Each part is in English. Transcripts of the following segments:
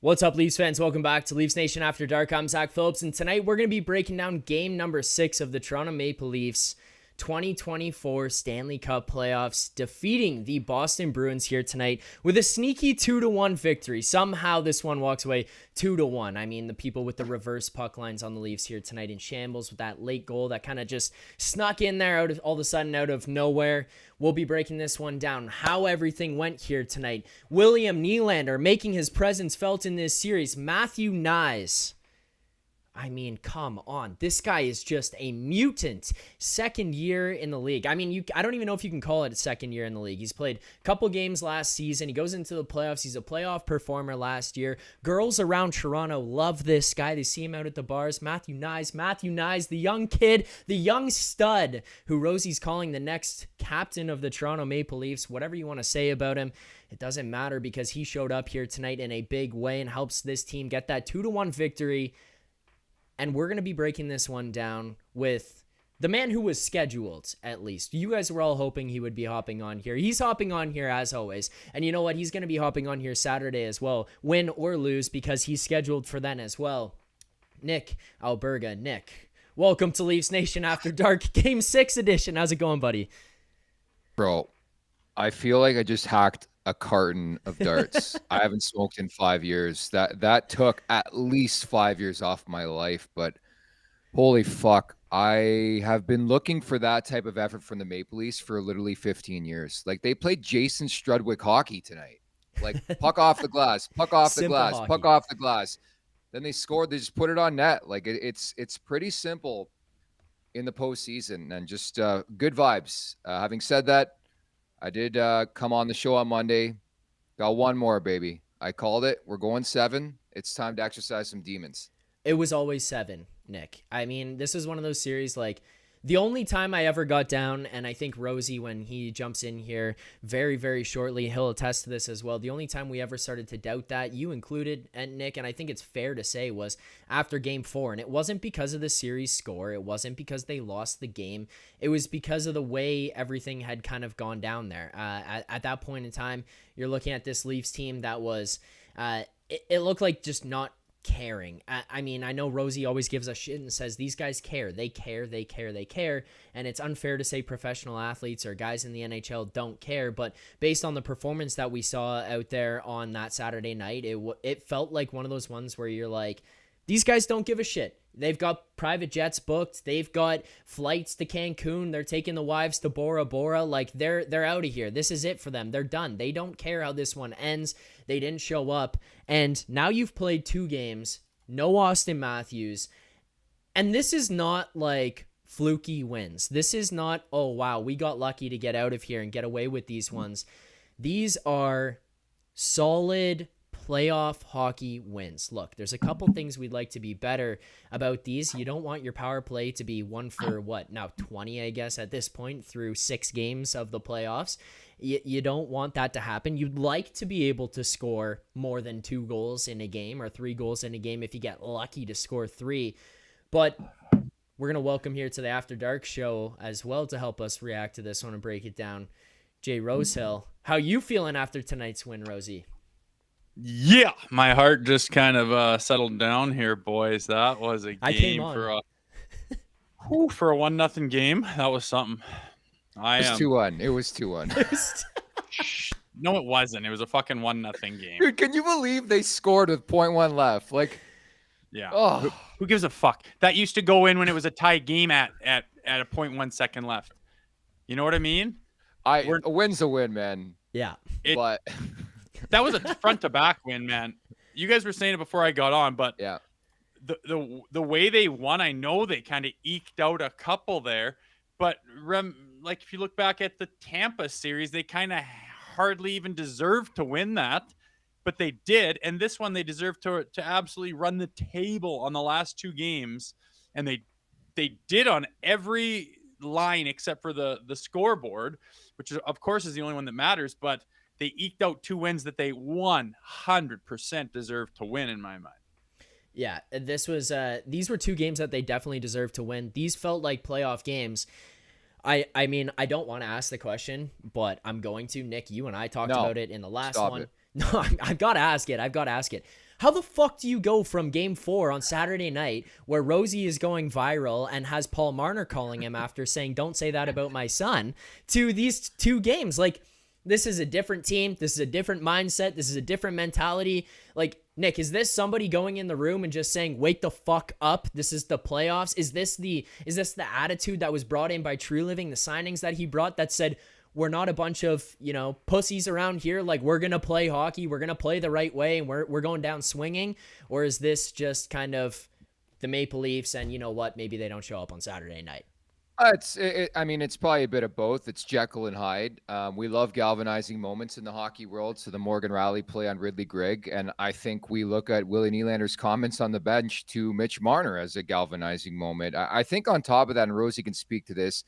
What's up, Leafs fans? Welcome back to Leafs Nation After Dark. I'm Zack Phillips, and tonight we're going to be breaking down game number 6 of the Toronto Maple Leafs 2024 Stanley Cup playoffs, defeating the Boston Bruins here tonight with a sneaky 2-1 victory. Somehow this one walks away 2-1. I mean, the people with the reverse puck lines on the Leafs here tonight in shambles with that late goal that kind of just snuck in there all of a sudden out of nowhere. We'll be breaking this one down, how everything went here tonight. William Nylander making his presence felt in this series. Matthew Knies. I mean, come on. This guy is just a mutant. Second year in the league. I mean, I don't even know if you can call it a second year in the league. He's played a couple games last season. He goes into the playoffs. He's a playoff performer last year. Girls around Toronto love this guy. They see him out at the bars. Matthew Knies, the young kid, the young stud who Rosie's calling the next captain of the Toronto Maple Leafs. Whatever you want to say about him, it doesn't matter because he showed up here tonight in a big way and helps this team get that 2-1 victory. And we're going to be breaking this one down with the man who was scheduled, at least. You guys were all hoping he would be hopping on here. He's hopping on here as always. And you know what? He's going to be hopping on here Saturday as well, win or lose, because he's scheduled for then as well. Nick Alberga. Nick, welcome to Leafs Nation After Dark, Game 6 edition. How's it going, buddy? Bro, I feel like I just hacked a carton of darts. I haven't smoked in 5 years. That took at least 5 years off my life, but holy fuck. I have been looking for that type of effort from the Maple Leafs for literally 15 years. Like, they played Jason Strudwick hockey tonight. Like, puck off the glass, puck off the Simple glass, hockey. puck off the glass. Then they scored. They just put it on net. Like, it's pretty simple in the postseason, and just good vibes. Having said that, I did come on the show on Monday. Got one more, baby. I called it. We're going 7. It's time to exercise some demons. It was always 7, Nick. I mean, this is one of those series, like, the only time I ever got down, and I think Rosie, when he jumps in here very, very shortly, he'll attest to this as well. The only time we ever started to doubt that, you included, and Nick, and I think it's fair to say, was after Game 4. And it wasn't because of the series score. It wasn't because they lost the game. It was because of the way everything had kind of gone down there. At that point in time, you're looking at this Leafs team that was, it looked like just not caring. I mean, I know Rosie always gives us shit and says these guys care. They care. And it's unfair to say professional athletes or guys in the NHL don't care. But based on the performance that we saw out there on that Saturday night, it felt like one of those ones where you're like, these guys don't give a shit. They've got private jets booked. They've got flights to Cancun. They're taking the wives to Bora Bora. Like, they're out of here. This is it for them. They're done. They don't care how this one ends. They didn't show up. And now you've played 2 games. No Austin Matthews. And this is not like fluky wins. This is not, oh, wow, we got lucky to get out of here and get away with these ones. These are solid playoff hockey wins. Look, there's a couple things we'd like to be better about these. You don't want your power play to be 1 for what? Now 20, I guess, at this point through 6 games of the playoffs. You don't want that to happen. You'd like to be able to score more than 2 goals in a game or 3 goals in a game if you get lucky to score 3. But we're going to welcome here to the After Dark show as well to help us react to this one and break it down. Jay Rosehill, how you feeling after tonight's win, Rosie? Yeah, my heart just kind of settled down here, boys. That was a game for a 1-0 game. That was something. It was 2-1. It was 2-1. No, it wasn't. It was a fucking 1-0 game. Dude, can you believe they scored with 0.1 left? Like, yeah. Oh. Who gives a fuck? That used to go in when it was a tie game at a 0.1 second left. You know what I mean? A win's a win, man. Yeah. But that was a front to back win, man. You guys were saying it before I got on, but yeah, the way they won, I know they kind of eked out a couple there, but like if you look back at the Tampa series, they kind of hardly even deserved to win that, but they did. And this one, they deserved to absolutely run the table on the last 2 games, and they did on every line except for the scoreboard, which of course is the only one that matters, but they eked out 2 wins that they 100% deserved to win in my mind. Yeah, this was these were 2 games that they definitely deserved to win. These felt like playoff games. I mean, I don't want to ask the question, but I'm going to. Nick, you and I talked about it in the last one. It. No, I've got to ask it. How the fuck do you go from game 4 on Saturday night, where Rosie is going viral and has Paul Marner calling him after saying, "Don't say that about my son," to these 2 games? Like, this is a different team. This is a different mindset. This is a different mentality. Like, Nick, is this somebody going in the room and just saying, "Wake the fuck up. This is the playoffs"? Is this the attitude that was brought in by True Living, the signings that he brought that said, "We're not a bunch of, pussies around here. Like, we're going to play hockey. We're going to play the right way, and we're going down swinging"? Or is this just kind of the Maple Leafs and, you know what, maybe they don't show up on Saturday night? It's probably a bit of both. It's Jekyll and Hyde. We love galvanizing moments in the hockey world. So the Morgan Rielly play on Ridley Grigg. And I think we look at Willie Nylander's comments on the bench to Mitch Marner as a galvanizing moment. I think on top of that, and Rosie can speak to this,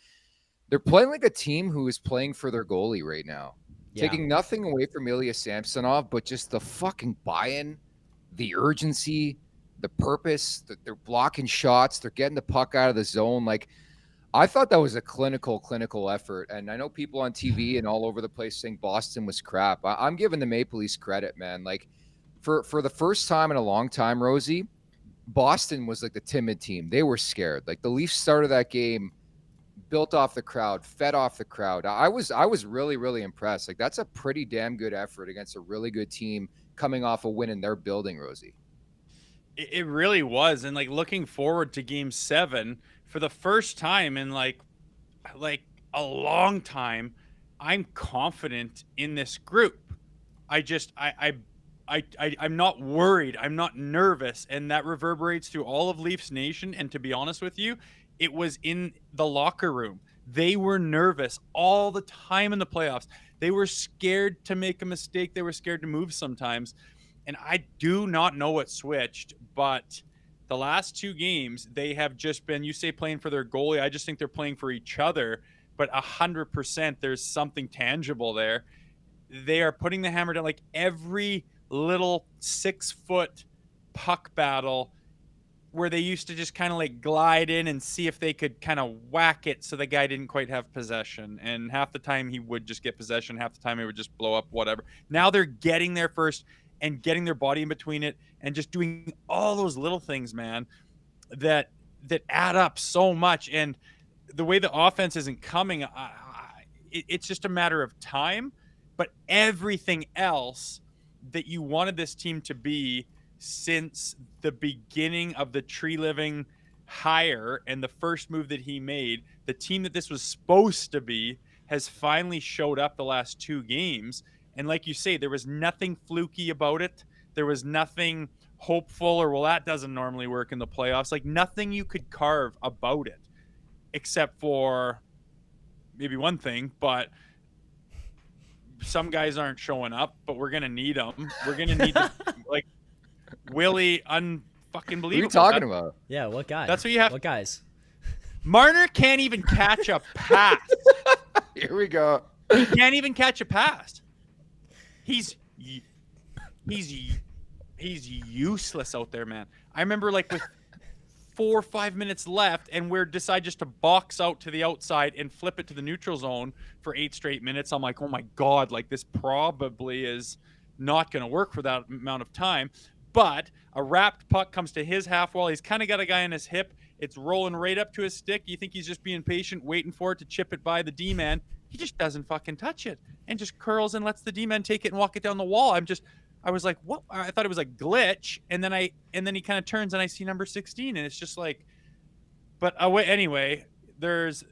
they're playing like a team who is playing for their goalie right now. Yeah. Taking nothing away from Ilya Samsonov, but just the fucking buy-in, the urgency, the purpose. They're blocking shots. They're getting the puck out of the zone. Like, I thought that was a clinical effort. And I know people on TV and all over the place saying Boston was crap. I'm giving the Maple Leafs credit, man. Like, for the first time in a long time, Rosie, Boston was like the timid team. They were scared. Like, the Leafs started that game, built off the crowd, fed off the crowd. I was really, really impressed. Like, that's a pretty damn good effort against a really good team coming off a win in their building, Rosie. It really was. And like, looking forward to game 7 for the first time in like a long time, I'm confident in this group. I'm not worried. I'm not nervous. And that reverberates through all of Leafs Nation. And to be honest with you, it was in the locker room. They were nervous all the time in the playoffs. They were scared to make a mistake. They were scared to move sometimes. And I do not know what switched, but the last 2 games, they have just been, you say playing for their goalie. I just think they're playing for each other, but 100% there's something tangible there. They are putting the hammer down. Like, every little 6-foot puck battle where they used to just kind of like glide in and see if they could kind of whack it so the guy didn't quite have possession. And half the time he would just get possession. Half the time it would just blow up, whatever. Now they're getting there first and getting their body in between it and just doing all those little things, man, that add up so much. And the way the offense isn't coming, it's just a matter of time. But everything else that you wanted this team to be since the beginning of the Tree Living hire and the first move that he made, the team that this was supposed to be, has finally showed up the last 2 games. And like you say, there was nothing fluky about it. There was nothing hopeful or, well, that doesn't normally work in the playoffs. Like, nothing you could carve about it, except for maybe one thing, but some guys aren't showing up, but we're going to need them. We're going to need like Willie, unfucking believable. What are you talking about? Yeah, what guy? That's what you have. What guys? Marner can't even catch a pass. Here we go. He can't even catch a pass. He's useless out there, man. I remember like with 4 or 5 minutes left and we're decide just to box out to the outside and flip it to the neutral zone for 8 straight minutes. I'm like, oh my God, like this probably is not going to work for that amount of time. But a wrapped puck comes to his half wall. He's kind of got a guy on his hip. It's rolling right up to his stick. You think he's just being patient, waiting for it to chip it by the D-man. He just doesn't fucking touch it and just curls and lets the D-man take it and walk it down the wall. I was like, what? I thought it was a glitch. And then he kind of turns and I see number 16 and it's just like, but anyway, there's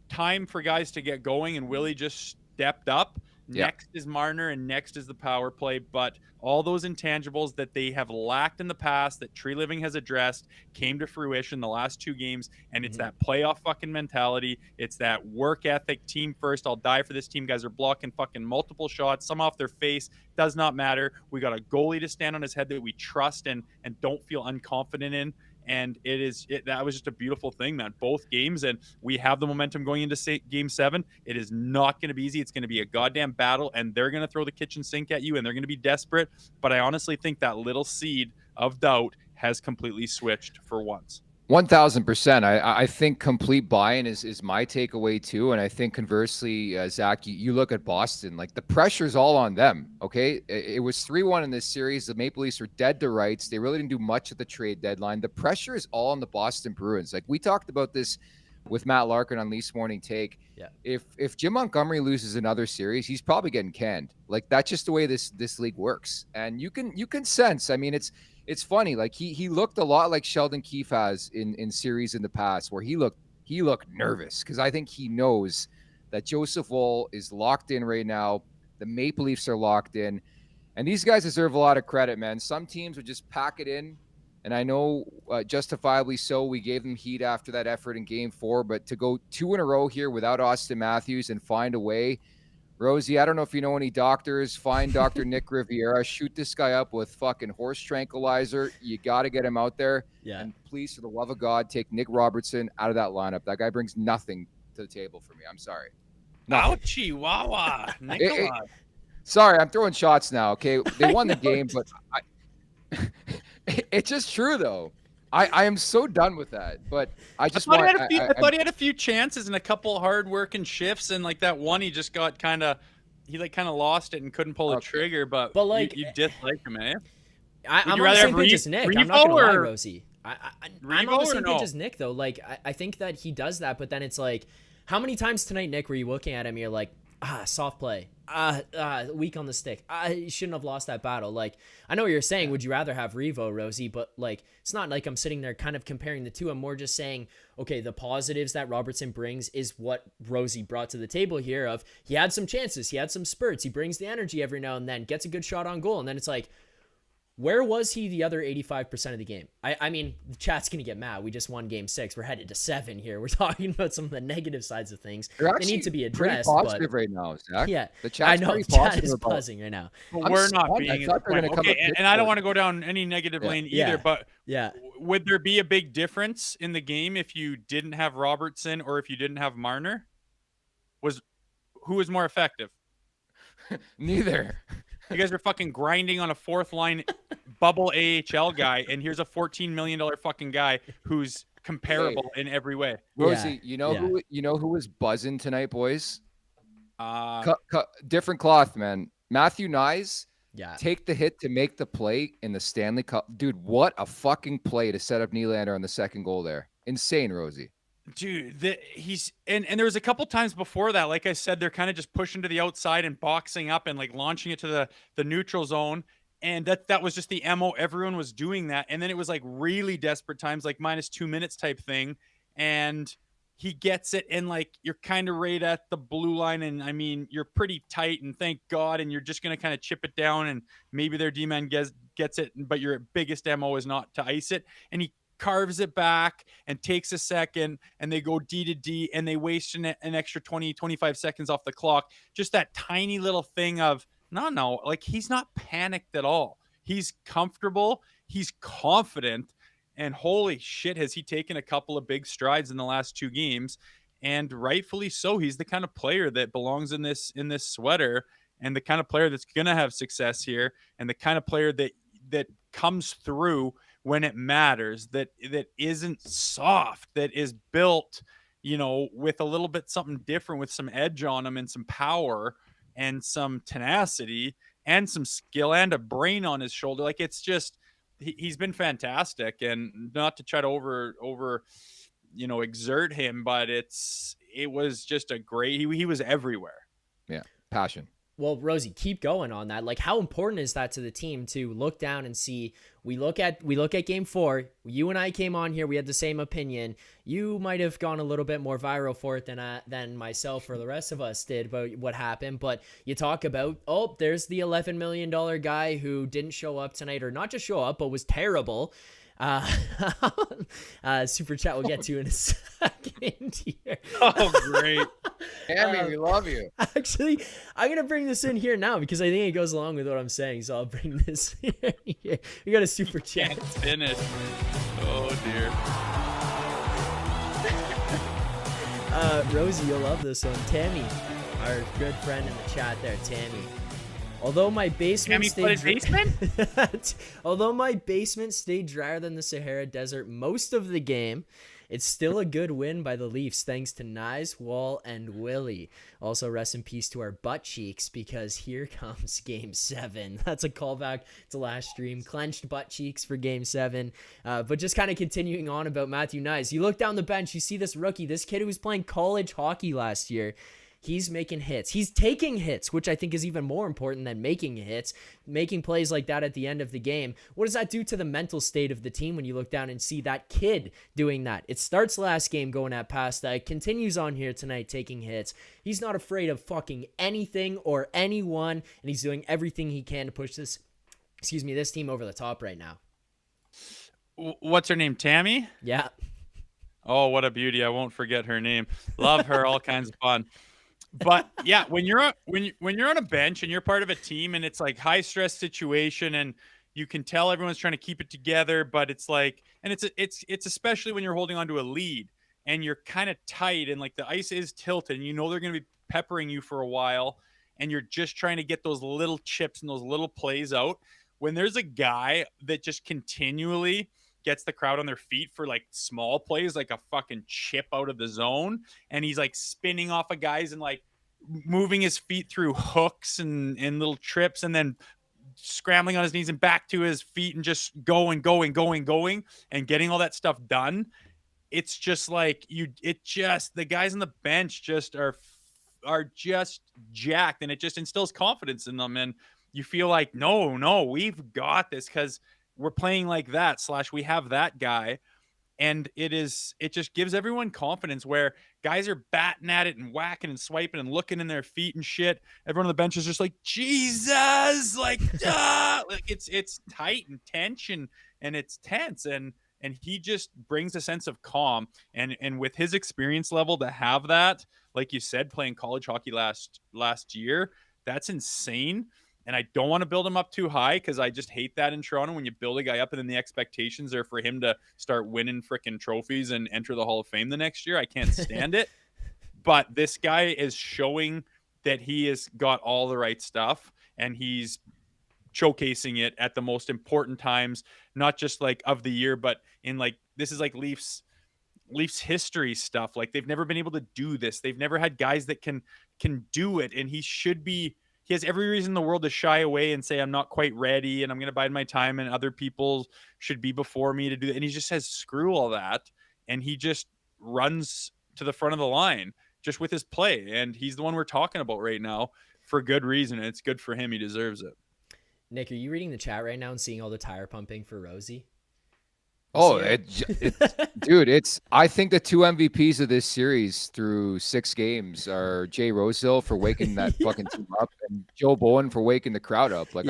time for guys to get going and Willie just stepped up. Yeah. Next is Marner and next is the power play. But all those intangibles that they have lacked in the past that Tree Living has addressed came to fruition the last 2 games. And it's that playoff fucking mentality. It's that work ethic, team first. I'll die for this team. Guys are blocking fucking multiple shots, some off their face. Does not matter. We got a goalie to stand on his head that we trust and don't feel unconfident in. And that was just a beautiful thing, man. Both games, and we have the momentum going into game 7. It is not going to be easy. It's going to be a goddamn battle, and they're going to throw the kitchen sink at you, and they're going to be desperate. But I honestly think that little seed of doubt has completely switched for once. 1,000%. I think complete buy-in is my takeaway too. And I think conversely, Zach, you look at Boston, like the pressure's all on them. Okay. It was 3-1 in this series. The Maple Leafs were dead to rights. They really didn't do much at the trade deadline. The pressure is all on the Boston Bruins. Like we talked about this with Matt Larkin on Leafs Morning Take. Yeah. If Jim Montgomery loses another series, he's probably getting canned. Like that's just the way this league works. And you can sense, I mean, it's funny. Like he looked a lot like Sheldon Keefe has in series in the past where he looked nervous because I think he knows that Joseph Woll is locked in right now. The Maple Leafs are locked in. And these guys deserve a lot of credit, man. Some teams would just pack it in. And I know justifiably so, we gave them heat after that effort in Game 4. But to go 2 in a row here without Austin Matthews and find a way, Rosie, I don't know if you know any doctors. Find Dr. Nick Riviera. Shoot this guy up with fucking horse tranquilizer. You got to get him out there. Yeah. And please, for the love of God, take Nick Robertson out of that lineup. That guy brings nothing to the table for me. I'm sorry. Ouchie, wawa. Sorry, I'm throwing shots now. Okay, they won the game, but it's just true though. I am so done with that. But I thought he had a few chances and a couple hard working shifts, and like that one, he just got kind of lost it and couldn't pull the trigger. But like you dislike him, eh? I'm on the same page as Nick. I'm not gonna lie, Rosie. I'm on the same page as Nick though. Like I think that he does that, but then it's like, how many times tonight, Nick, were you looking at him? You're like, soft play, weak on the stick. You shouldn't have lost that battle. Like, I know what you're saying. Would you rather have Revo, Rosie? But like, it's not like I'm sitting there kind of comparing the two. I'm more just saying, okay, the positives that Robertson brings is what Rosie brought to the table here. Of he had some chances, he had some spurts, he brings the energy every now and then, gets a good shot on goal, and then it's like, where was he the other 85% of the game? I mean, the chat's going to get mad. We just won Game 6. We're headed to 7 here. We're talking about some of the negative sides of things. They need to be addressed. Pretty positive right now, Zach. Yeah, the chat's I know. The chat is buzzing right now. Well, we're not being in the point. Okay, and I don't want to go down any negative lane either, but would there be a big difference in the game if you didn't have Robertson or if you didn't have Marner? Who was more effective? Neither. You guys are fucking grinding on a fourth line bubble AHL guy, and here's a $14 million fucking guy who's comparable in every way. Rosie, you know who was buzzing tonight, boys? Different cloth, man. Matthew Nyes. Yeah. Take the hit to make the play in the Stanley Cup. Dude, what a fucking play to set up Nylander on the second goal there. Insane, Rosie. Dude, and there was a couple times before that, like I said, they're kind of just pushing to the outside and boxing up and like launching it to the neutral zone. And that was just the MO. Everyone was doing that. And then it was like really desperate times, like -2 minutes type thing. And he gets it. And like, you're kind of right at the blue line. And I mean, you're pretty tight and thank God. And you're just going to kind of chip it down. And maybe their D-man gets it, but your biggest MO is not to ice it. And he carves it back and takes a second, and they go D to D, and they waste an extra 20-25 seconds off the clock. Just that tiny little thing of no, like he's not panicked at all. He's comfortable, he's confident, and holy shit, has he taken a couple of big strides in the last 2 games, and rightfully so. He's the kind of player that belongs in this sweater, and the kind of player that's gonna have success here, and the kind of player that comes through when it matters, that isn't soft, that is built, with a little bit something different, with some edge on him and some power and some tenacity and some skill and a brain on his shoulder. Like, it's just, he's been fantastic, and not to try to over exert him, but it was just a great, he was everywhere. Yeah. Passion. Well, Rosie, keep going on that. Like, how important is that to the team to look down and see? We look at Game 4. You and I came on here. We had the same opinion. You might have gone a little bit more viral for it than myself or the rest of us did about what happened. But you talk about, there's the $11 million guy who didn't show up tonight, or not just show up, but was terrible. Super chat we'll get to in a second here. Oh, great. Tammy, we love you. Actually, I'm going to bring this in here now because I think it goes along with what I'm saying. So I'll bring this here. We got a super chat. Can't finish. Oh, dear. Rosie, you'll love this one. Tammy, our good friend in the chat there, Tammy. Although my basement basement? Although my basement stayed drier than the Sahara Desert most of the game, it's still a good win by the Leafs thanks to Nyes, Wall, and Willie. Also, rest in peace to our butt cheeks because here comes Game 7. That's a callback to last stream. Clenched butt cheeks for Game 7. But just kind of continuing on about Matthew Nyes. You look down the bench, you see this rookie, this kid who was playing college hockey last year. He's making hits. He's taking hits, which I think is even more important than making hits. Making plays like that at the end of the game. What does that do to the mental state of the team when you look down and see that kid doing that? It starts last game going at Pasta. It continues on here tonight taking hits. He's not afraid of fucking anything or anyone, and he's doing everything he can to push this team over the top right now. What's her name? Tammy? Yeah. Oh, what a beauty. I won't forget her name. Love her. All kinds of fun. But yeah, when you're on a bench and you're part of a team and it's like high stress situation and you can tell everyone's trying to keep it together, but it's like, and it's especially when you're holding on to a lead and you're kind of tight and like the ice is tilted and you know they're going to be peppering you for a while and you're just trying to get those little chips and those little plays out. When there's a guy that just continually gets the crowd on their feet for like small plays, like a fucking chip out of the zone. And he's like spinning off of guys and like moving his feet through hooks and little trips and then scrambling on his knees and back to his feet and just going and getting all that stuff done. It's just like the guys on the bench just are just jacked and it just instills confidence in them. And you feel like, no, we've got this because we're playing like that / we have that guy. And it just gives everyone confidence where guys are batting at it and whacking and swiping and looking in their feet and shit. Everyone on the bench is just like, Jesus, like, like it's tight and tension and it's tense. And he just brings a sense of calm. And with his experience level to have that, like you said, playing college hockey last year, that's insane. And I don't want to build him up too high because I just hate that in Toronto when you build a guy up and then the expectations are for him to start winning freaking trophies and enter the Hall of Fame the next year. I can't stand it. But this guy is showing that he has got all the right stuff and he's showcasing it at the most important times, not just like of the year, but in like, this is like Leafs history stuff. Like they've never been able to do this. They've never had guys that can do it. And he has every reason in the world to shy away and say, I'm not quite ready and I'm going to bide my time and other people should be before me to do that. And he just says, screw all that. And he just runs to the front of the line just with his play. And he's the one we're talking about right now for good reason. And it's good for him. He deserves it. Nick, are you reading the chat right now and seeing all the tire pumping for Rosie? Oh, dude, I think the two MVPs of this series through 6 games are Jay Rosehill for waking that fucking team up and Joe Bowen for waking the crowd up. Like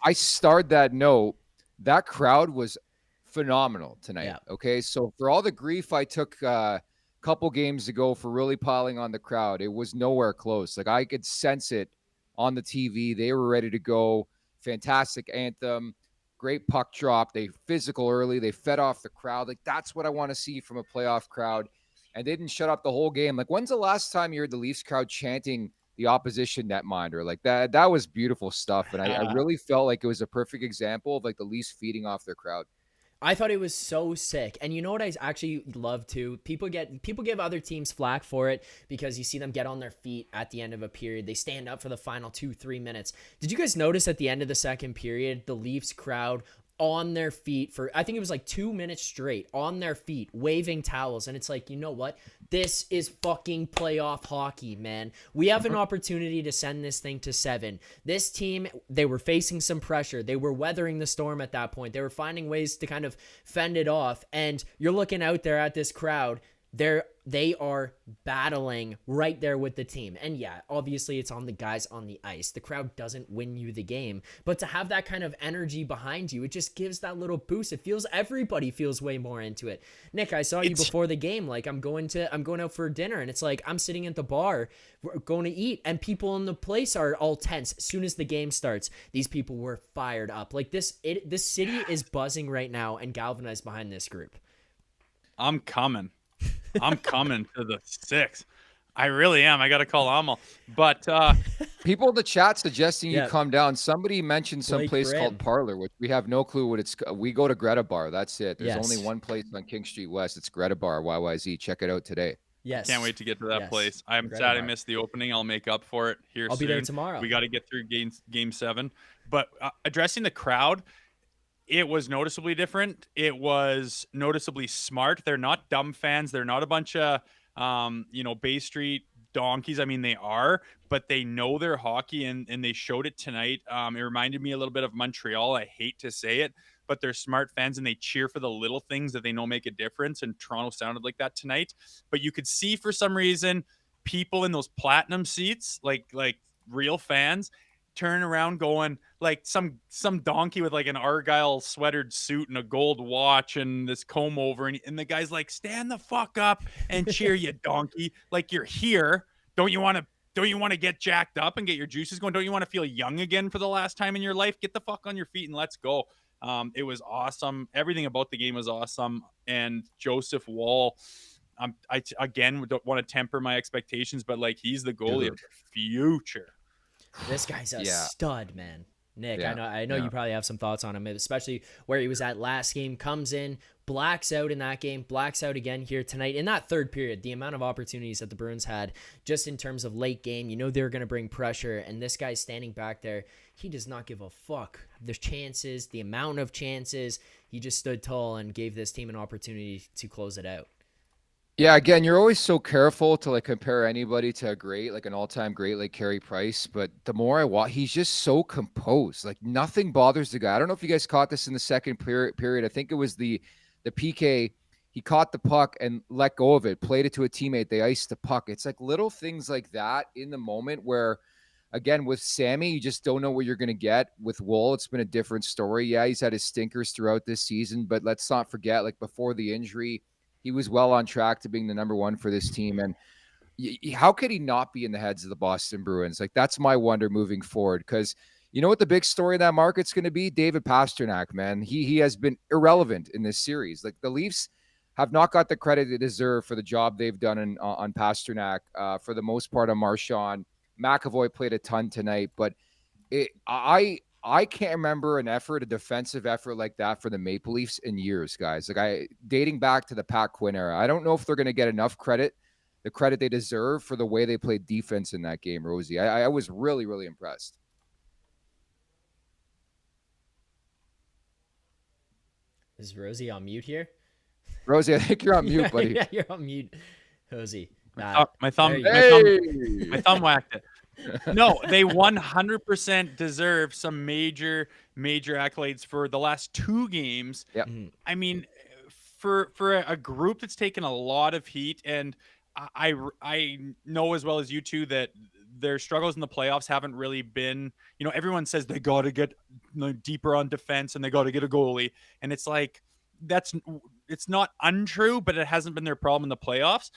I starred that note. That crowd was phenomenal tonight. Yeah. Okay. So for all the grief I took a couple games ago for really piling on the crowd, it was nowhere close. Like I could sense it on the TV. They were ready to go. Fantastic anthem. Great puck drop. They physical early. They fed off the crowd. Like that's what I want to see from a playoff crowd. And they didn't shut up the whole game. Like when's the last time you heard the Leafs crowd chanting the opposition netminder? Like that was beautiful stuff. And I really felt like it was a perfect example of like the Leafs feeding off their crowd. I thought it was so sick. And you know what I actually love too? People give other teams flack for it because you see them get on their feet at the end of a period. They stand up for the final 2-3 minutes. Did you guys notice at the end of the second period, the Leafs crowd on their feet for, I think it was like 2 minutes straight on their feet, waving towels. And it's like, you know what? This is fucking playoff hockey, man. We have an opportunity to send this thing to 7. This team, they were facing some pressure. They were weathering the storm at that point. They were finding ways to kind of fend it off. And you're looking out there at this crowd. They are battling right there with the team. And yeah, obviously it's on the guys on the ice. The crowd doesn't win you the game, but to have that kind of energy behind you, it just gives that little boost. Everybody feels way more into it. Nick, I saw you before the game. Like I'm going out for dinner and it's like, I'm sitting at the bar, we're going to eat and people in the place are all tense. As soon as the game starts, these people were fired up. Like this city is buzzing right now and galvanized behind this group. I'm coming to the 6. I really am. I got to call Amal. But People in the chat suggesting you Yeah. come down. Somebody mentioned some Blake place Grimm. called Parlor, which we have no clue what it's. We go to Greta Bar. That's it. There's only Yes. one place on King Street West. It's Greta Bar, YYZ. Check it out today. Yes. Can't wait to get to that Yes. place. I'm Greta sad I Bar. missed the opening. I'll make up for it here I'll soon. be there tomorrow. We got to get through game 7. But addressing the crowd, it was noticeably different. It was noticeably smart. They're not dumb fans. They're not a bunch of, Bay Street donkeys. I mean, they are, but they know their hockey, and they showed it tonight. It reminded me a little bit of Montreal. I hate to say it, but they're smart fans, and they cheer for the little things that they know make a difference. And Toronto sounded like that tonight. But you could see for some reason people in those platinum seats, like real fans, turn around going like some donkey with like an Argyle sweatered suit and a gold watch and this comb over, and the guy's like, stand the fuck up and cheer, you donkey, like you're here. Don't you want to get jacked up and get your juices going? Don't you want to feel young again for the last time in your life? Get the fuck on your feet and let's go. It was awesome. Everything about the game was awesome. And Joseph Woll, I again don't want to temper my expectations, but like, he's the goalie of the future. This guy's a stud, man. Nick, Yeah. I know you probably have some thoughts on him, especially where he was at last game. Comes in, blacks out in that game, blacks out again here tonight. In that third period, the amount of opportunities that the Bruins had just in terms of late game, they were going to bring pressure, and this guy's standing back there. He does not give a fuck. The chances, the amount of chances, he just stood tall and gave this team an opportunity to close it out. Yeah, again, you're always so careful to like compare anybody to a great, like an all-time great like Carey Price, but the more I watch, he's just so composed. Like nothing bothers the guy. I don't know if you guys caught this in the second period. I think it was the PK. He caught the puck and let go of it, played it to a teammate. They iced the puck. It's like little things like that in the moment where, again, with Sammy, you just don't know what you're going to get. With Woll, it's been a different story. Yeah, he's had his stinkers throughout this season, but let's not forget, like before the injury, he was well on track to being the number one for this team. And how could he not be in the heads of the Boston Bruins? Like, that's my wonder moving forward. Because you know what the big story in that market's going to be? David Pastrnak, man. He has been irrelevant in this series. Like, the Leafs have not got the credit they deserve for the job they've done on Pastrnak. For the most part, on Marchand. McAvoy played a ton tonight. But I can't remember a defensive effort like that for the Maple Leafs in years, guys. Like dating back to the Pat Quinn era. I don't know if they're going to get enough credit, the credit they deserve for the way they played defense in that game, Rosie. I was really, really impressed. Is Rosie on mute here? Rosie, I think you're on mute, buddy. Yeah, you're on mute, Rosie. My thumb whacked it. No, they 100% deserve some major accolades for the last 2 games. Yep. I mean, for a group that's taken a lot of heat, and I know as well as you two that their struggles in the playoffs haven't really been, everyone says they got to get deeper on defense and they got to get a goalie, and it's like it's not untrue, but it hasn't been their problem in the playoffs.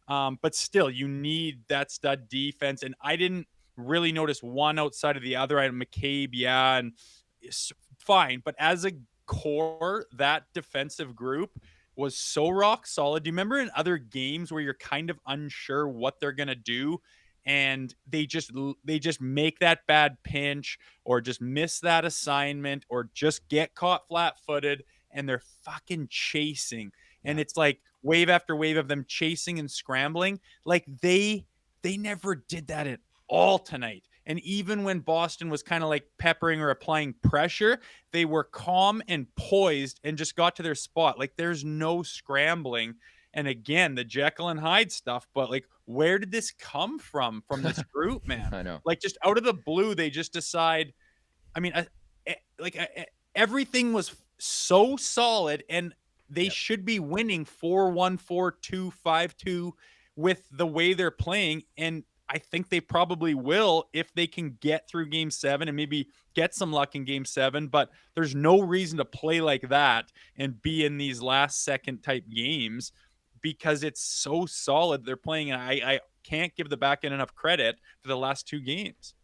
But still, you need that stud defense. And I didn't really notice one outside of the other. I had McCabe, and it's fine. But as a core, that defensive group was so rock solid. Do you remember in other games where you're kind of unsure what they're going to do? And they just make that bad pinch or just miss that assignment or just get caught flat-footed, and they're fucking chasing. And it's like wave after wave of them chasing and scrambling. Like they never did that at all tonight. And even when Boston was kind of like peppering or applying pressure, they were calm and poised and just got to their spot. Like there's no scrambling. And again, the Jekyll and Hyde stuff, but like, where did this come from this group, man? I know. Like just out of the blue, they just decide. I mean, everything was so solid, and they should be winning 4-1, 4-2, 5-2 with the way they're playing. And I think they probably will if they can get through game 7 and maybe get some luck in game 7. But there's no reason to play like that and be in these last second type games because it's so solid they're playing. And I can't give the back end enough credit for the last 2 games.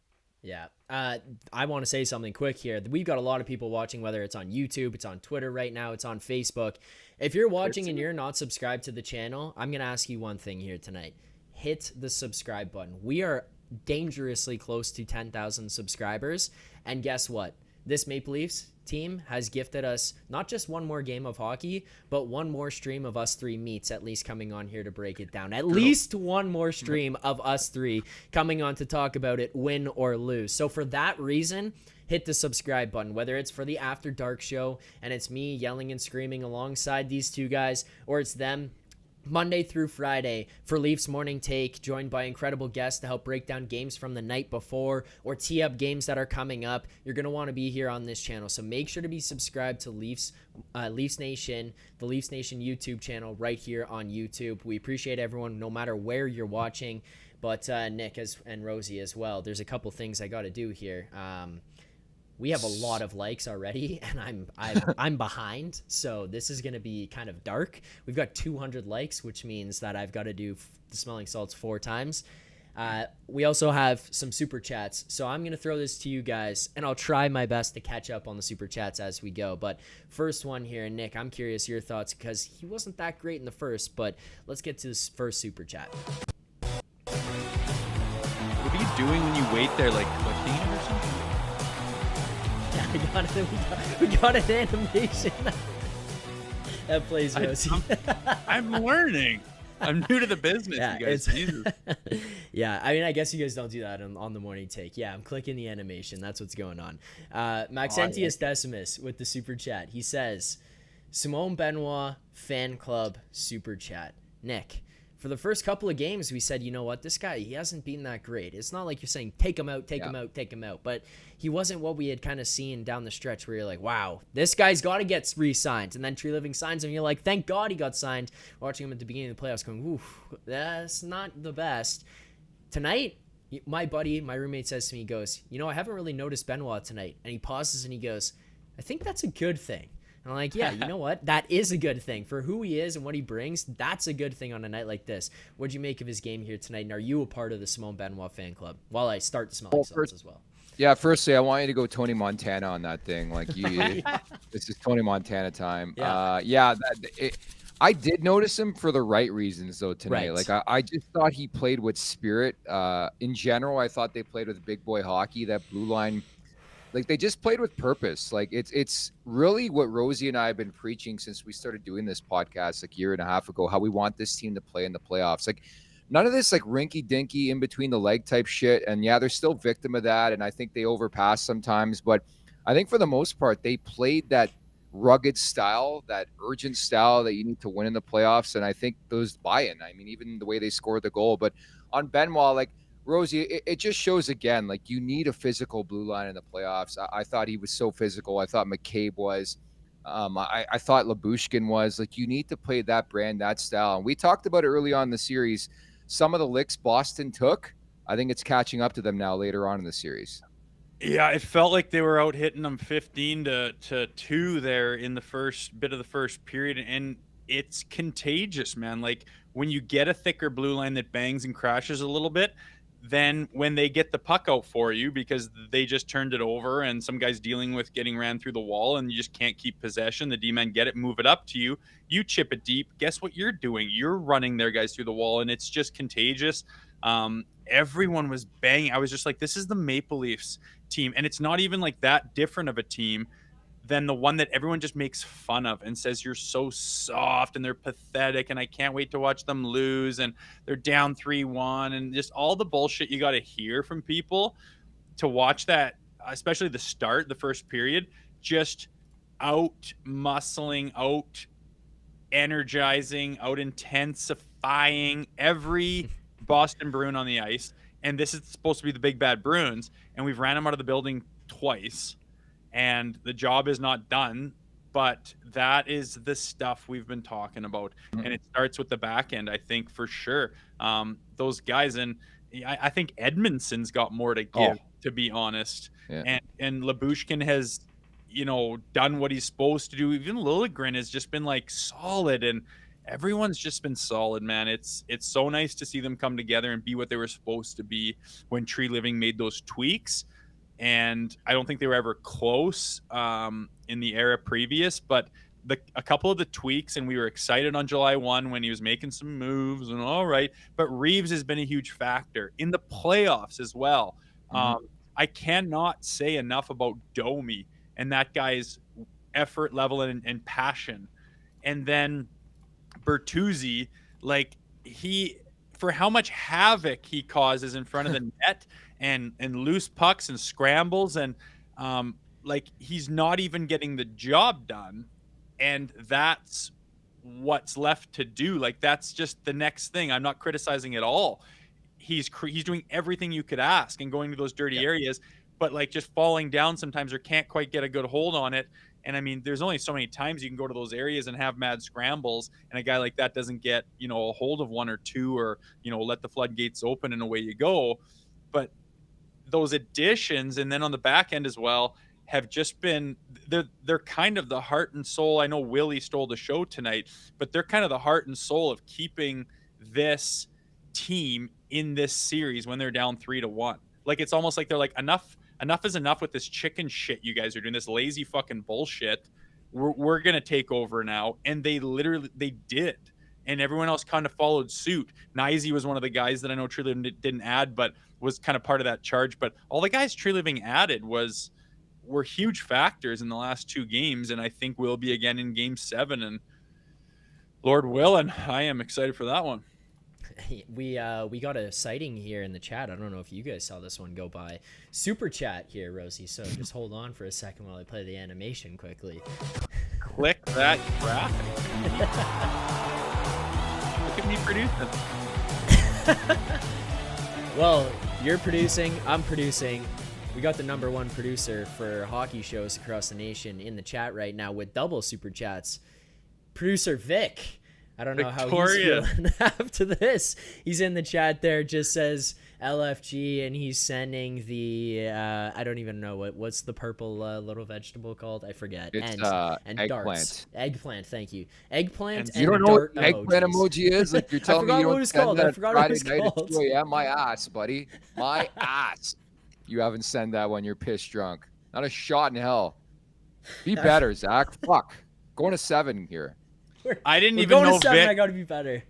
Yeah. I want to say something quick here. We've got a lot of people watching, whether it's on YouTube, it's on Twitter right now, it's on Facebook. If you're watching and you're not subscribed to the channel, I'm going to ask you one thing here tonight. Hit the subscribe button. We are dangerously close to 10,000 subscribers. And guess what? This Maple Leafs team has gifted us not just one more game of hockey, but one more stream of us three meets at least coming on here to break it down. At least one more stream of us three coming on to talk about it, win or lose. So for that reason, hit the subscribe button, whether it's for the After Dark show and it's me yelling and screaming alongside these two guys, or it's them Monday through Friday for Leafs Morning Take, joined by incredible guests to help break down games from the night before or tee up games that are coming up. You're going to want to be here on this channel. So make sure to be subscribed to Leafs Nation, the Leafs Nation YouTube channel right here on YouTube. We appreciate everyone no matter where you're watching. But Nick and Rosie as well, there's a couple things I got to do here. We have a lot of likes already, and I'm behind, so this is going to be kind of dark. We've got 200 likes, which means that I've got to do the smelling salts 4 times. We also have some super chats, so I'm going to throw this to you guys, and I'll try my best to catch up on the super chats as we go. But first one here, Nick, I'm curious your thoughts, because he wasn't that great in the first, but let's get to this first super chat. What are you doing when you wait there, like clicking it or something? We got an animation that plays Rosie. I'm learning. I'm new to the business, Yeah, you guys. Jesus. Yeah, I mean, I guess you guys don't do that on the morning take. Yeah, I'm clicking the animation. That's what's going on. Maxentius Decimus with the super chat. He says, Simone Benoit fan club super chat. Nick, for the first couple of games, we said, you know what, this guy, he hasn't been that great. It's not like you're saying, take him out, take him out. But he wasn't what we had kind of seen down the stretch where you're like, wow, this guy's got to get re-signed. And then Tree Living signs him, and you're like, thank God he got signed. Watching him at the beginning of the playoffs going, oof, that's not the best. Tonight, my roommate says to me, he goes, you know, I haven't really noticed Benoit tonight. And he pauses and he goes, I think that's a good thing. And I'm like, yeah, you know what? That is a good thing. For who he is and what he brings, that's a good thing on a night like this. What'd you make of his game here tonight? And are you a part of the Simone Benoit fan club? While I start to smell salts as well. Yeah, firstly, I want you to go Tony Montana on that thing. Like, this is Tony Montana time. Yeah. I did notice him for the right reasons, though, tonight. Right. Like, I just thought he played with spirit. In general, I thought they played with big boy hockey. That blue line, like, they just played with purpose. Like, it's really what Rosie and I have been preaching since we started doing this podcast like a year and a half ago, how we want this team to play in the playoffs. Like, none of this like rinky dinky in between the leg type shit. And yeah, they're still victim of that. And I think they overpass sometimes, but I think for the most part, they played that rugged style, that urgent style that you need to win in the playoffs. And I think those buy-in, I mean, even the way they scored the goal, but on Benoit, like Rosie, it just shows again, like you need a physical blue line in the playoffs. I thought he was so physical. I thought McCabe was. I thought Labushkin was. Like, you need to play that brand, that style. And we talked about it early on in the series. Some of the licks Boston took, I think it's catching up to them now later on in the series. Yeah, it felt like they were out hitting them 15 to 2 there in the first bit of the first period. And it's contagious, man. Like, when you get a thicker blue line that bangs and crashes a little bit, then when they get the puck out for you because they just turned it over and some guy's dealing with getting ran through the wall and you just can't keep possession, the D-men get it, move it up to you, you chip it deep. Guess what you're doing? You're running their guys through the wall, and it's just contagious. Everyone was banging. I was just like, this is the Maple Leafs team, and it's not even like that different of a team than the one that everyone just makes fun of and says you're so soft and they're pathetic and I can't wait to watch them lose and they're down 3-1 and just all the bullshit you got to hear from people to watch that, especially the start, the first period, just out muscling, out energizing, out intensifying every Boston Bruin on the ice. And this is supposed to be the big bad Bruins, and we've ran them out of the building twice. And the job is not done, but that is the stuff we've been talking about. And it starts with the back end, I think, for sure. Those guys, and I think Edmondson's got more to give, to be honest. Yeah. And Labushkin has, done what he's supposed to do. Even Liljegren has just been like solid, and everyone's just been solid, man. It's so nice to see them come together and be what they were supposed to be when Tree Living made those tweaks. And I don't think they were ever close in the era previous, but a couple of the tweaks, and we were excited on July 1 when he was making some moves and all right. But Reeves has been a huge factor in the playoffs as well. I cannot say enough about Domi and that guy's effort level and passion. And then Bertuzzi, like he for how much havoc he causes in front of the net and loose pucks and scrambles and like he's not even getting the job done, and that's what's left to do. Like that's just the next thing. I'm not criticizing at all. He's doing everything you could ask and going to those dirty areas, but like just falling down sometimes or can't quite get a good hold on it. And I mean, there's only so many times you can go to those areas and have mad scrambles, and a guy like that doesn't get, a hold of one or two, or, let the floodgates open and away you go. But those additions, and then on the back end as well, have just been they're kind of the heart and soul. I know Willie stole the show tonight, but they're kind of the heart and soul of keeping this team in this series when they're down 3-1. Like it's almost like they're like, enough is enough with this chicken shit you guys are doing, this lazy fucking bullshit. We're gonna take over now. And they did, and everyone else kind of followed suit. Nyzy was one of the guys that I know True Living didn't add, but was kind of part of that charge. But all the guys True Living added were huge factors in the last two games, and I think will be again in Game 7. And Lord willing, I am excited for that one. We got a sighting here in the chat. I don't know if you guys saw this one go by. Super chat here, Rosie. So just hold on for a second while I play the animation quickly. Click that graphic. Look at me producing. Well, you're producing, I'm producing. We got the #1 producer for hockey shows across the nation in the chat right now with double super chats. Producer Vic. I don't know how he's feeling after this. He's in the chat there, just says LFG, and he's sending the I don't even know what's the purple little vegetable called. I forget. It's and eggplant. Darts. Eggplant, thank you. Eggplant. And you don't know what eggplant emoji is? Like you're telling me you don't send that Friday night at 2 a.m. My ass, buddy. My ass. You haven't sent that when you're pissed drunk. Not a shot in hell. Be better, Zach. Fuck. Going to 7 here. I didn't even know Vic. I gotta be better.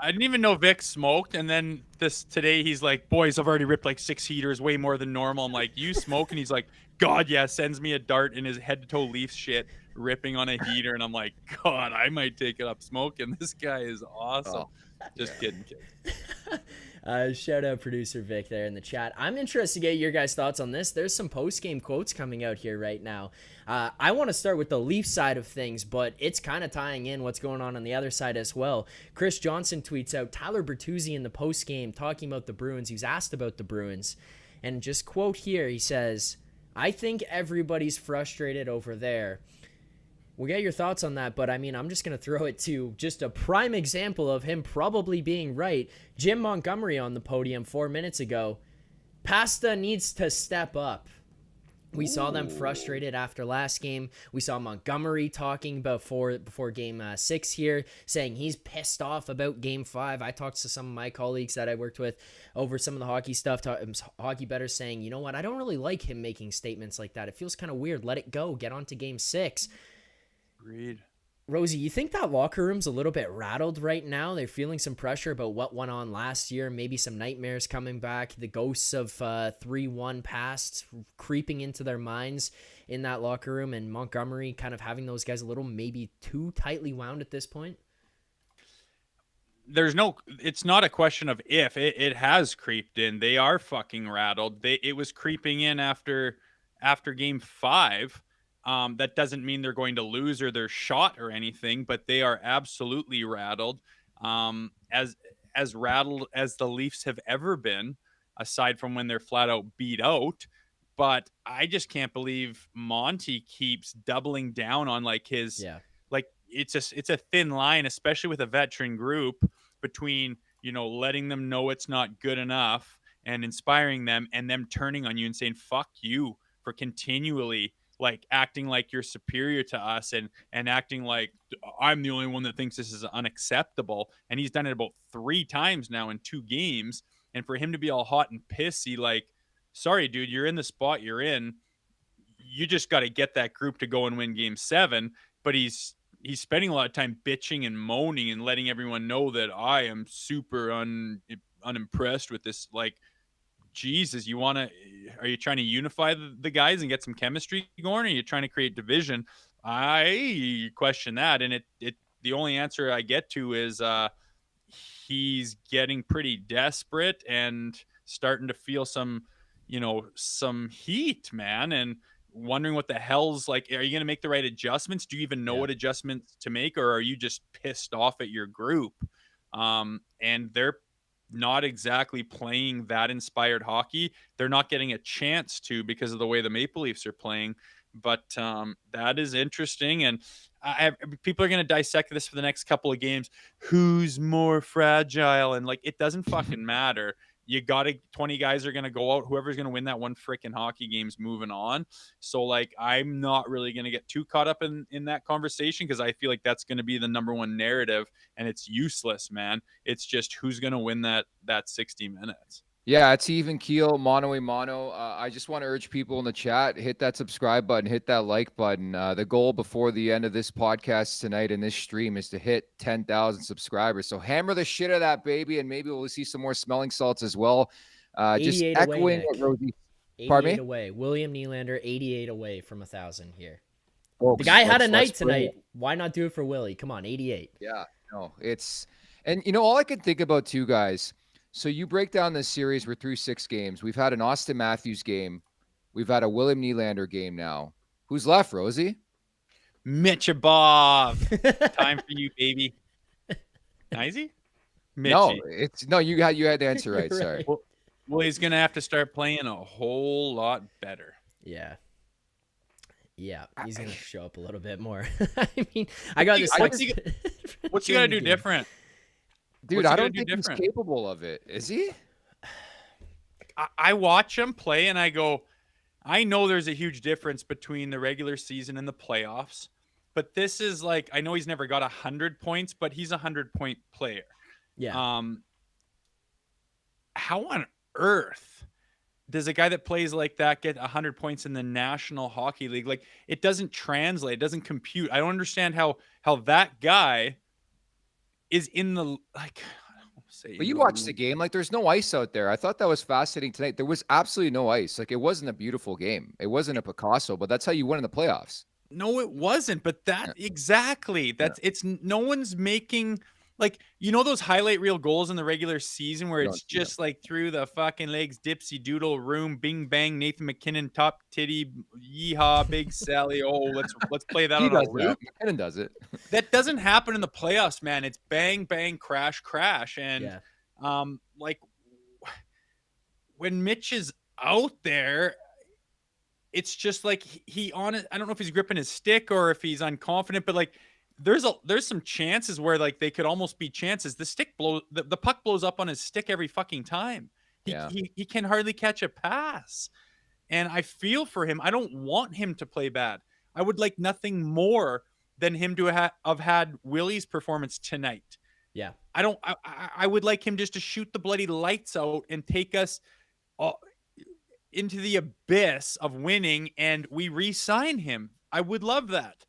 I didn't even know Vic smoked, and then today he's like, "Boys, I've already ripped like 6 heaters, way more than normal." I'm like, "You smoke?" And he's like, "God, yeah." Sends me a dart in his head to toe Leafs shit, ripping on a heater, and I'm like, "God, I might take it up smoking." This guy is awesome. Just kidding, kid. Shout out producer Vic there in the chat. I'm interested to get your guys' thoughts on this. There's some post-game quotes coming out here right now. I want to start with the Leaf side of things, but it's kind of tying in what's going on the other side as well. Chris Johnson tweets out Tyler Bertuzzi in the post-game talking about the Bruins. He was asked about the Bruins, and just quote here, he says, "I think everybody's frustrated over there." We'll get your thoughts on that, but I mean, I'm just going to throw it to just a prime example of him probably being right. Jim Montgomery on the podium 4 minutes ago. Pasta needs to step up. We saw them frustrated after last game. We saw Montgomery talking before Game 6 here, saying he's pissed off about Game 5. I talked to some of my colleagues that I worked with over some of the hockey stuff, hockey bettors saying, you know what, I don't really like him making statements like that. It feels kind of weird. Let it go. Get on to Game 6. Agreed. Rosie, you think that locker room's a little bit rattled right now? They're feeling some pressure about what went on last year, maybe some nightmares coming back, the ghosts of 3-1 past creeping into their minds in that locker room, and Montgomery kind of having those guys a little maybe too tightly wound at this point? It's not a question of if. It has creeped in. They are fucking rattled. It was creeping in after Game 5. That doesn't mean they're going to lose or they're shot or anything, but they are absolutely rattled. As rattled as the Leafs have ever been, aside from when they're flat out beat out. But I just can't believe Monty keeps doubling down on like his like it's a thin line, especially with a veteran group, between letting them know it's not good enough and inspiring them, and them turning on you and saying fuck you for continually like acting like you're superior to us and acting like I'm the only one that thinks this is unacceptable. And he's done it about 3 times now in 2 games. And for him to be all hot and pissy, like, sorry, dude, you're in the spot you're in. You just got to get that group to go and win Game 7. But he's he's spending a lot of time bitching and moaning and letting everyone know that I am super unimpressed with this. Like, Jesus, are you trying to unify the guys and get some chemistry going? Or are you trying to create division? I question that. And the only answer I get to is he's getting pretty desperate and starting to feel some heat, man. And wondering what the hell's like, are you going to make the right adjustments? Do you even know what adjustments to make? Or are you just pissed off at your group? And they're not exactly playing that inspired hockey. They're not getting a chance to because of the way the Maple Leafs are playing. But that is interesting. And people are going to dissect this for the next couple of games. Who's more fragile? And like, it doesn't fucking matter. You got to 20 guys are going to go out. Whoever's going to win that one freaking hockey game's moving on. So like, I'm not really going to get too caught up in that conversation because I feel like that's going to be the number one narrative and it's useless, man. It's just who's going to win that 60 minutes. Yeah, it's even keel, mono a mono. I just want to urge people in the chat, hit that subscribe button, hit that like button. The goal before the end of this podcast tonight in this stream is to hit 10,000 subscribers. So hammer the shit out of that, baby, and maybe we'll see some more smelling salts as well. Just echoing what Rosie. 88 away. William Nylander, 88 away from 1,000 here. Folks, the guy had a night tonight. Why not do it for Willie? Come on, 88. Yeah, no, and all I can think about too, guys. So you break down this series, we're through 6 games. We've had an Austin Matthews game. We've had a William Nylander game now. Who's left, Rosie? Mitchabov. Time for you, baby. Nicey? No, you had the answer right. Sorry. Well, he's going to have to start playing a whole lot better. Yeah. Yeah, he's going to show up a little bit more. I mean, I got this. What's he got to do different? Dude, I don't think he's capable of it. Is he? I watch him play and I go, I know there's a huge difference between the regular season and the playoffs, but this is like, I know he's never got 100 points, but he's a 100-point player. Yeah. How on earth does a guy that plays like that get 100 points in the National Hockey League? Like, it doesn't translate. It doesn't compute. I don't understand how that guy is in the, like, but you watched the game, like there's no ice out there. I thought that was fascinating tonight. There was absolutely no ice. Like, it wasn't a beautiful game. It wasn't a Picasso, but that's how you win in the playoffs. No, it wasn't. But exactly. It's no one's making, like, those highlight reel goals in the regular season where it's just like through the fucking legs, dipsy doodle room, bing bang, Nathan McKinnon, top titty, yeehaw, big Sally. Oh, let's play that on a loop. McKinnon does it. That doesn't happen in the playoffs, man. It's bang bang, crash crash, and like when Mitch is out there, it's just like I don't know if he's gripping his stick or if he's unconfident, but like. There's some chances where like they could almost be chances. The puck blows up on his stick every fucking time. He can hardly catch a pass. And I feel for him. I don't want him to play bad. I would like nothing more than him to have had Willie's performance tonight. Yeah. I would like him just to shoot the bloody lights out and take us into the abyss of winning and we re-sign him. I would love that.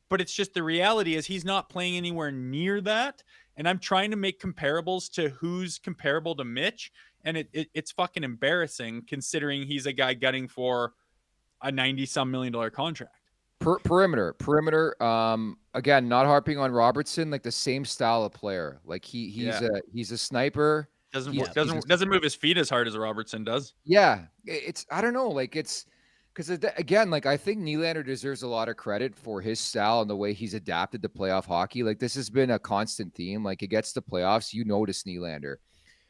But it's just the reality is he's not playing anywhere near that. And I'm trying to make comparables to who's comparable to Mitch. And it's fucking embarrassing considering he's a guy gunning for a $90-some million contract. Perimeter. Again, not harping on Robertson, like the same style of player. Like he's a sniper. Doesn't move his feet as hard as Robertson does. Yeah. I don't know. Like it's, because, again, like I think Nylander deserves a lot of credit for his style and the way he's adapted to playoff hockey. Like this has been a constant theme. Like it gets to playoffs, you notice Nylander.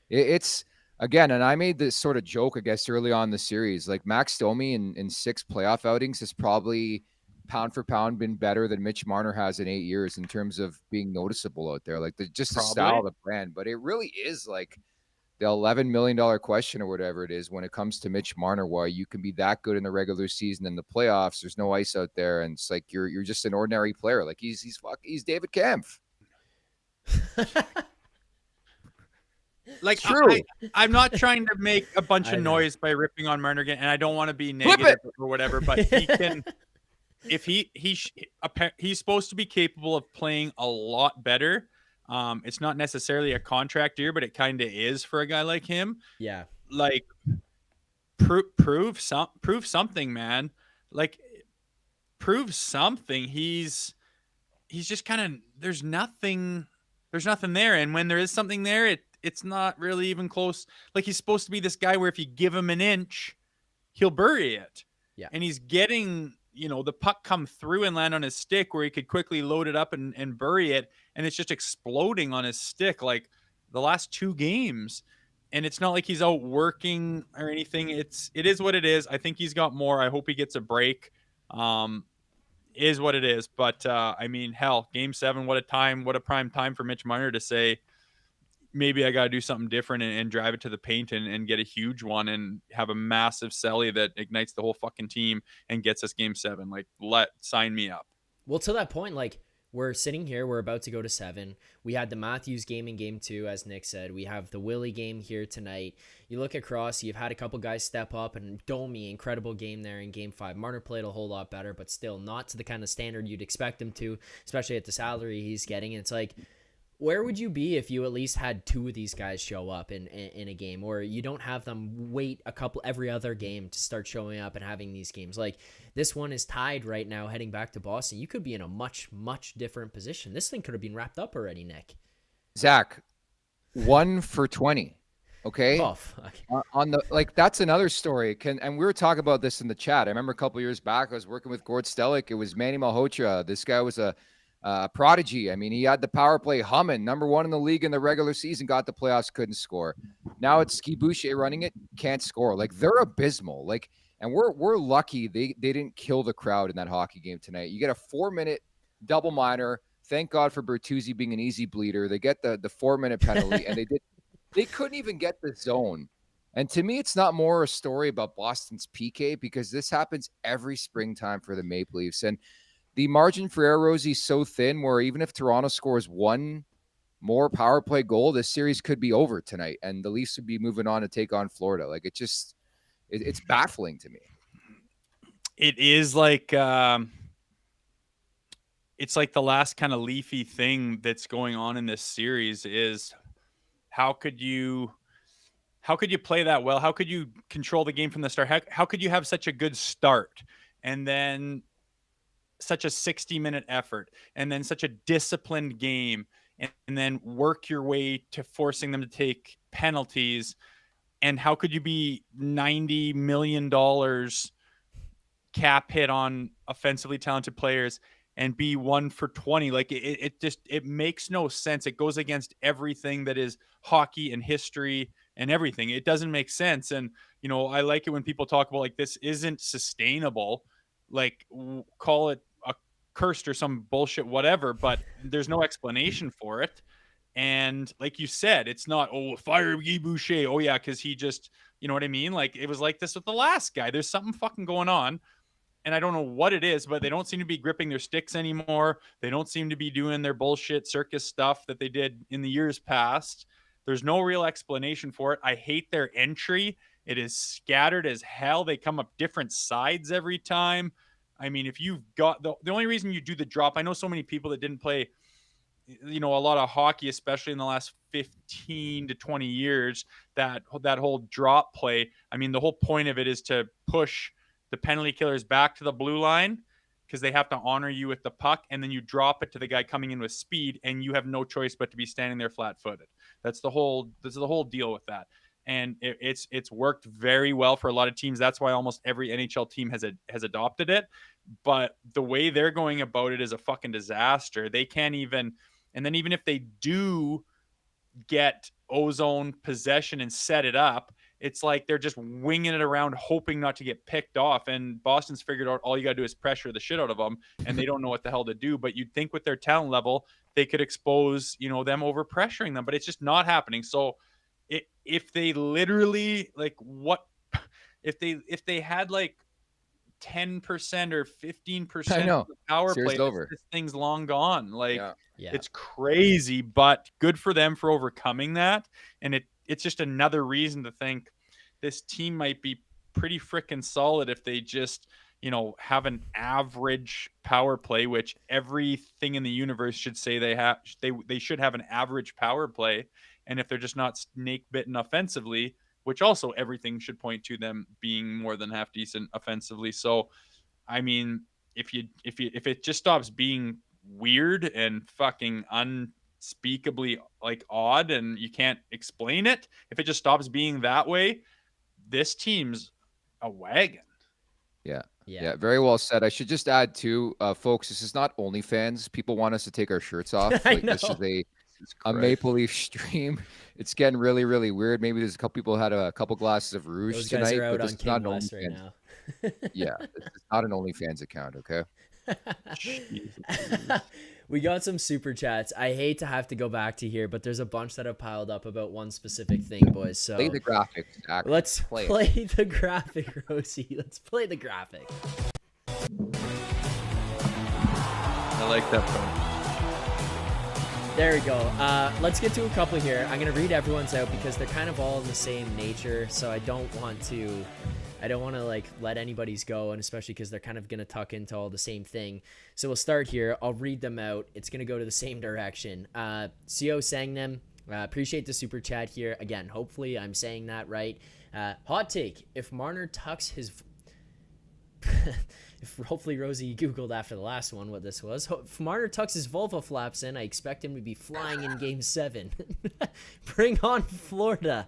It's, again, and I made this sort of joke, I guess, early on in the series. Like Max Domi in 6 playoff outings has probably pound for pound been better than Mitch Marner has in 8 years in terms of being noticeable out there. Like the style of the brand. But it really is like the $11 million question or whatever it is when it comes to Mitch Marner, why you can be that good in the regular season and the playoffs. There's no ice out there, and it's like you're just an ordinary player. Like he's David Kampf. Like true. I'm not trying to make a bunch of noise by ripping on Marner again, and I don't want to be negative or whatever, but if he's supposed to be capable of playing a lot better. It's not necessarily a contract year, but it kind of is for a guy like him. Yeah. Like prove something, man. Like prove something. He's just kind of there's nothing there, and when there is something there, it's not really even close. Like he's supposed to be this guy where if you give him an inch, he'll bury it. Yeah. And he's getting, the puck come through and land on his stick where he could quickly load it up and bury it, and it's just exploding on his stick like the last 2 games. And it's not like he's out working or anything. It is what it is. I think he's got more. I hope he gets a break. Is what it is. But I mean, hell, Game 7, what a prime time for Mitch Marner to say, maybe I got to do something different and drive it to the paint and get a huge one and have a massive celly that ignites the whole fucking team and gets us Game 7. Like, sign me up. Well, to that point, like, we're sitting here, we're about to go to 7. We had the Matthews game in Game 2, as Nick said. We have the Willie game here tonight. You look across, you've had a couple guys step up, and Domi, incredible game there in Game 5. Marner played a whole lot better, but still not to the kind of standard you'd expect him to, especially at the salary he's getting. And it's like, where would you be if you at least had 2 of these guys show up in a game, or you don't have them wait every other game to start showing up and having these games? Like, this one is tied right now heading back to Boston. You could be in a much, much different position. This thing could have been wrapped up already, Nick. Zach, 1 for 20. Okay. Oh, fuck. That's another story. And we were talking about this in the chat. I remember a couple years back, I was working with Gord Stellick. It was Manny Malhotra. This guy was a prodigy. I mean, he had the power play humming, number 1 in the league in the regular season, got the playoffs, couldn't score. Now it's Guy Boucher running it, can't score. Like, they're abysmal. Like, and we're lucky they didn't kill the crowd in that hockey game tonight. You get a 4-minute double minor. Thank God for Bertuzzi being an easy bleeder. They get the 4-minute penalty, and they couldn't even get the zone. And to me, it's not more a story about Boston's PK, because this happens every springtime for the Maple Leafs. And the margin for error, Rosie, is so thin where even if Toronto scores 1 more power play goal, this series could be over tonight, and the Leafs would be moving on to take on Florida. Like, it's baffling to me. It is like it's like the last kind of Leafy thing that's going on in this series is how could you play that well? How could you control the game from the start? How could you have such a good start and then such a 60-minute effort and then such a disciplined game and then work your way to forcing them to take penalties? And how could you be $90 million cap hit on offensively talented players and be 1 for 20? Like, it makes no sense. It goes against everything that is hockey and history and everything. It doesn't make sense. And, I like it when people talk about, like, this isn't sustainable. Like, call it a cursed or some bullshit, whatever, but there's no explanation for it. And like you said, it's not, fire Guy Boucher. Oh yeah, because he just, you know what I mean? Like, it was like this with the last guy. There's something fucking going on. And I don't know what it is, but they don't seem to be gripping their sticks anymore. They don't seem to be doing their bullshit circus stuff that they did in the years past. There's no real explanation for it. I hate their entry. It is scattered as hell. They come up different sides every time. I mean, if you've got the only reason you do the drop, I know so many people that didn't play, a lot of hockey, especially in the last 15 to 20 years, that whole drop play. I mean, the whole point of it is to push the penalty killers back to the blue line because they have to honor you with the puck, and then you drop it to the guy coming in with speed, and you have no choice but to be standing there flat-footed. That's the whole deal with that. And it's worked very well for a lot of teams. That's why almost every NHL team has adopted it. But the way they're going about it is a fucking disaster. They can't even, and then even if they do get ozone possession and set it up, it's like they're just winging it around, hoping not to get picked off. And Boston's figured out all you got to do is pressure the shit out of them, and they don't know what the hell to do. But you'd think with their talent level, they could expose, them over pressuring them, but it's just not happening. So if they literally if they had like 10% or 15% of the power play, this thing's long gone. Like, It's crazy, but good for them for overcoming that. And it's just another reason to think this team might be pretty freaking solid if they just, have an average power play, which everything in the universe should say they should have an average power play. And if they're just not snake bitten offensively, which also everything should point to them being more than half decent offensively. So, I mean, if it just stops being weird and fucking unspeakably like odd and you can't explain it, if it just stops being that way, this team's a wagon. Yeah, very well said. I should just add too, folks, this is not OnlyFans. People want us to take our shirts off. I Like, this is know. a Maple Leaf stream. It's getting really, really weird. Maybe there's a couple people had a couple glasses of rouge Those guys tonight, are out but this on is not King an West right OnlyFans. now. Yeah, it's not an OnlyFans account, okay? We got some super chats. I hate to have to go back to here, but there's a bunch that have piled up about one specific thing, boys. So Play the graphics, Zach. let's Play play the graphic, Rosie. Let's play the graphic. I like that part. There we go. Let's get to a couple here. I'm gonna read everyone's out because they're kind of all in the same nature, so I don't want to like let anybody's go, and especially because they're kind of gonna tuck into all the same thing. So we'll start here. I'll read them out. It's gonna go to the same direction. Co sang them. Appreciate the super chat here. Again, hopefully I'm saying that right. Hot take: if Marner tucks his if hopefully Rosie Googled after the last one what this was. If Marner tucks his vulva flaps in, I expect him to be flying in Game 7. Bring on Florida.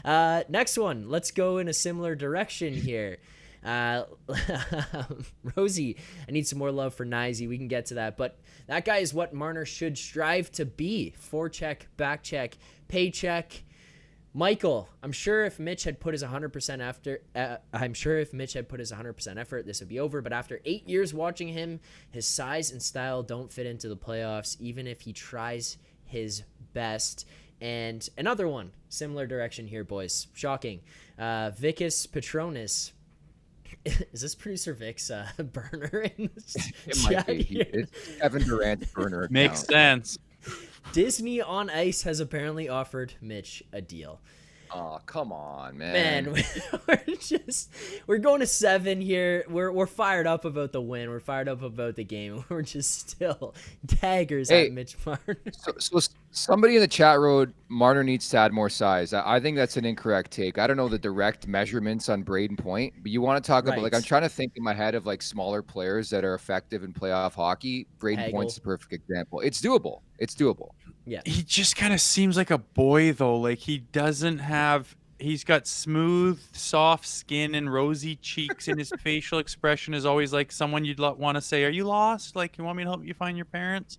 Next one. Let's go in a similar direction here. Rosie, I need some more love for Nizey. We can get to that. But that guy is what Marner should strive to be. Forecheck, back check, paycheck. Michael, I'm sure if Mitch had put his 100% effort, this would be over. But after 8 years watching him, his size and style don't fit into the playoffs, even if he tries his best. And another one, similar direction here, boys. Shocking. Vicus Patronus. Is this producer Vic's burner in this It might be. here? It's Kevin Durant's burner account. Makes sense. Disney on Ice has apparently offered Mitch a deal. Oh, come on, man. Man, we're going to 7 here. We're fired up about the win. We're fired up about the game. We're just still daggers at Mitch Marner. So somebody in the chat wrote Marner needs to add more size. I think that's an incorrect take. I don't know the direct measurements on Braden Point, but you want to talk about, like, I'm trying to think in my head of like smaller players that are effective in playoff hockey. Braden Point's the perfect example. It's doable. Yeah. He just kind of seems like a boy though. Like he's got smooth, soft skin and rosy cheeks, and his facial expression is always like someone you'd want to say, "Are you lost? Like, you want me to help you find your parents?"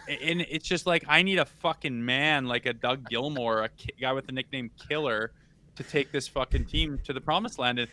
And it's just like, I need a fucking man like a Doug Gilmour, a guy with the nickname Killer, to take this fucking team to the promised land. And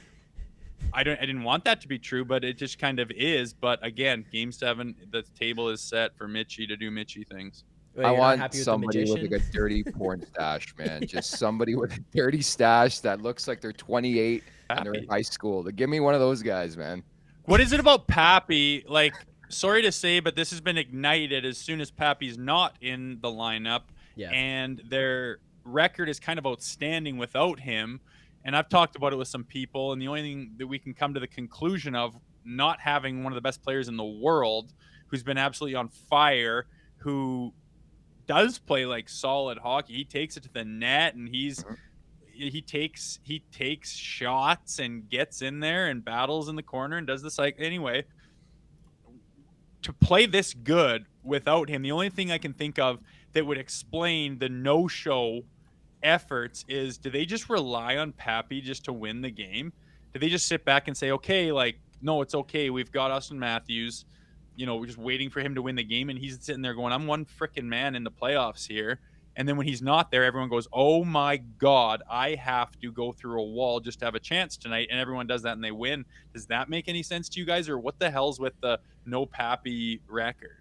I didn't want that to be true, but it just kind of is. But again, Game 7, the table is set for Mitchie to do Mitchie things. Wait, I want with somebody with like a dirty porn stash, man. Just somebody with a dirty stash that looks like they're 28 and they're in high school. Give me one of those guys, man. What is it about Pappy? Like, sorry to say, but this has been ignited as soon as Pappy's not in the lineup. Yeah. And their record is kind of outstanding without him. And I've talked about it with some people, and the only thing that we can come to the conclusion of not having one of the best players in the world who's been absolutely on fire, who does play like solid hockey. He takes it to the net, and he takes shots and gets in there and battles in the corner and does this. Like, anyway, to play this good without him, the only thing I can think of that would explain the no-show efforts is, do they just rely on Pappy just to win the game? Do they just sit back and say, okay, like, no, it's okay, we've got Austin Matthews, we're just waiting for him to win the game, and he's sitting there going, I'm one freaking man in the playoffs here. And then when he's not there, everyone goes, oh my God, I have to go through a wall just to have a chance tonight. And everyone does that and they win. Does that make any sense to you guys? Or what the hell's with the no Pappy record?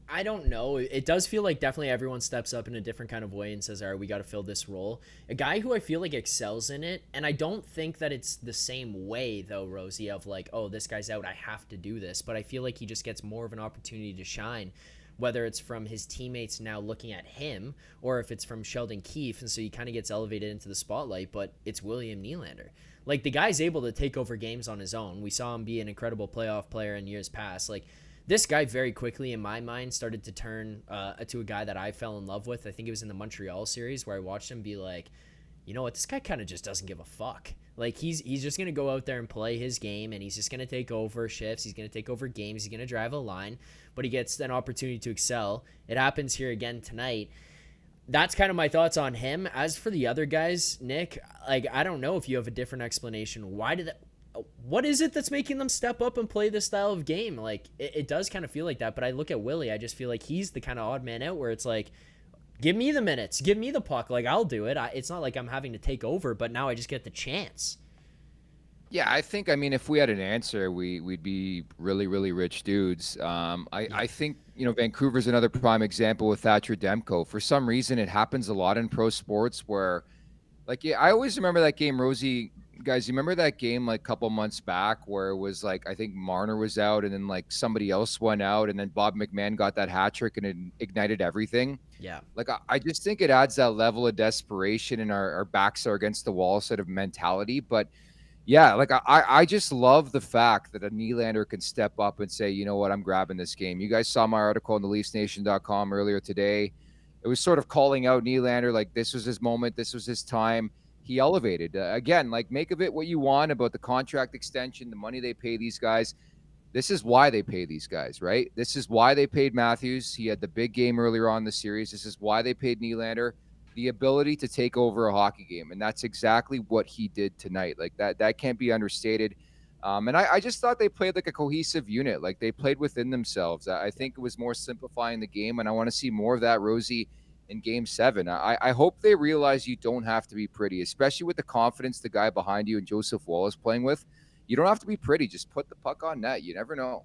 I don't know. It does feel like definitely everyone steps up in a different kind of way and says, all right, we got to fill this role. A guy who I feel like excels in it, and I don't think that it's the same way, though, Rosie, of like, oh, this guy's out, I have to do this. But I feel like he just gets more of an opportunity to shine. whether it's from his teammates now looking at him or if it's from Sheldon Keefe. And so he kind of gets elevated into the spotlight, but it's William Nylander. Like, the guy's able to take over games on his own. We saw him be an incredible playoff player in years past. Like, this guy very quickly, in my mind, started to turn to a guy that I fell in love with. I think it was in the Montreal series where I watched him be like, you know what, this guy kind of just doesn't give a fuck. Like, he's just going to go out there and play his game, and he's just going to take over shifts. He's going to take over games. He's going to drive a line, but he gets an opportunity to excel. It happens here again tonight. That's kind of my thoughts on him. As for the other guys, Nick, like, I don't know if you have a different explanation. What is it that's making them step up and play this style of game? Like, it does kind of feel like that, but I look at Willie, I just feel like he's the kind of odd man out where it's like, give me the minutes, give me the puck, like, I'll do it. It's not like I'm having to take over, but now I just get the chance. Yeah, I think, I mean, if we had an answer, we'd be really, really rich dudes. I think, you know, Vancouver's another prime example with Thatcher Demko. For some reason, it happens a lot in pro sports where, like, yeah, I always remember that game, Rosie, guys, you remember that game like a couple months back where it was like, I think Marner was out and then like somebody else went out and then Bob McMahon got that hat trick and it ignited everything. Yeah. Like, I just think it adds that level of desperation and our backs are against the wall sort of mentality. But yeah, like I just love the fact that a Nylander can step up and say, you know what, I'm grabbing this game. You guys saw my article on the LeafsNation.com earlier today. It was sort of calling out Nylander, like this was his moment, this was his time. He elevated. Again, like, make of it what you want about the contract extension, the money they pay these guys. This is why they pay these guys, right? This is why they paid Matthews. He had the big game earlier on in the series. This is why they paid Nylander. The ability to take over a hockey game. And that's exactly what he did tonight. Like, that can't be understated. And I just thought they played like a cohesive unit. Like, they played within themselves. I think it was more simplifying the game, and I want to see more of that, Rosie, in Game 7. I hope they realize you don't have to be pretty, especially with the confidence the guy behind you and Joseph Wall is playing with. You don't have to be pretty. Just put the puck on net. You never know.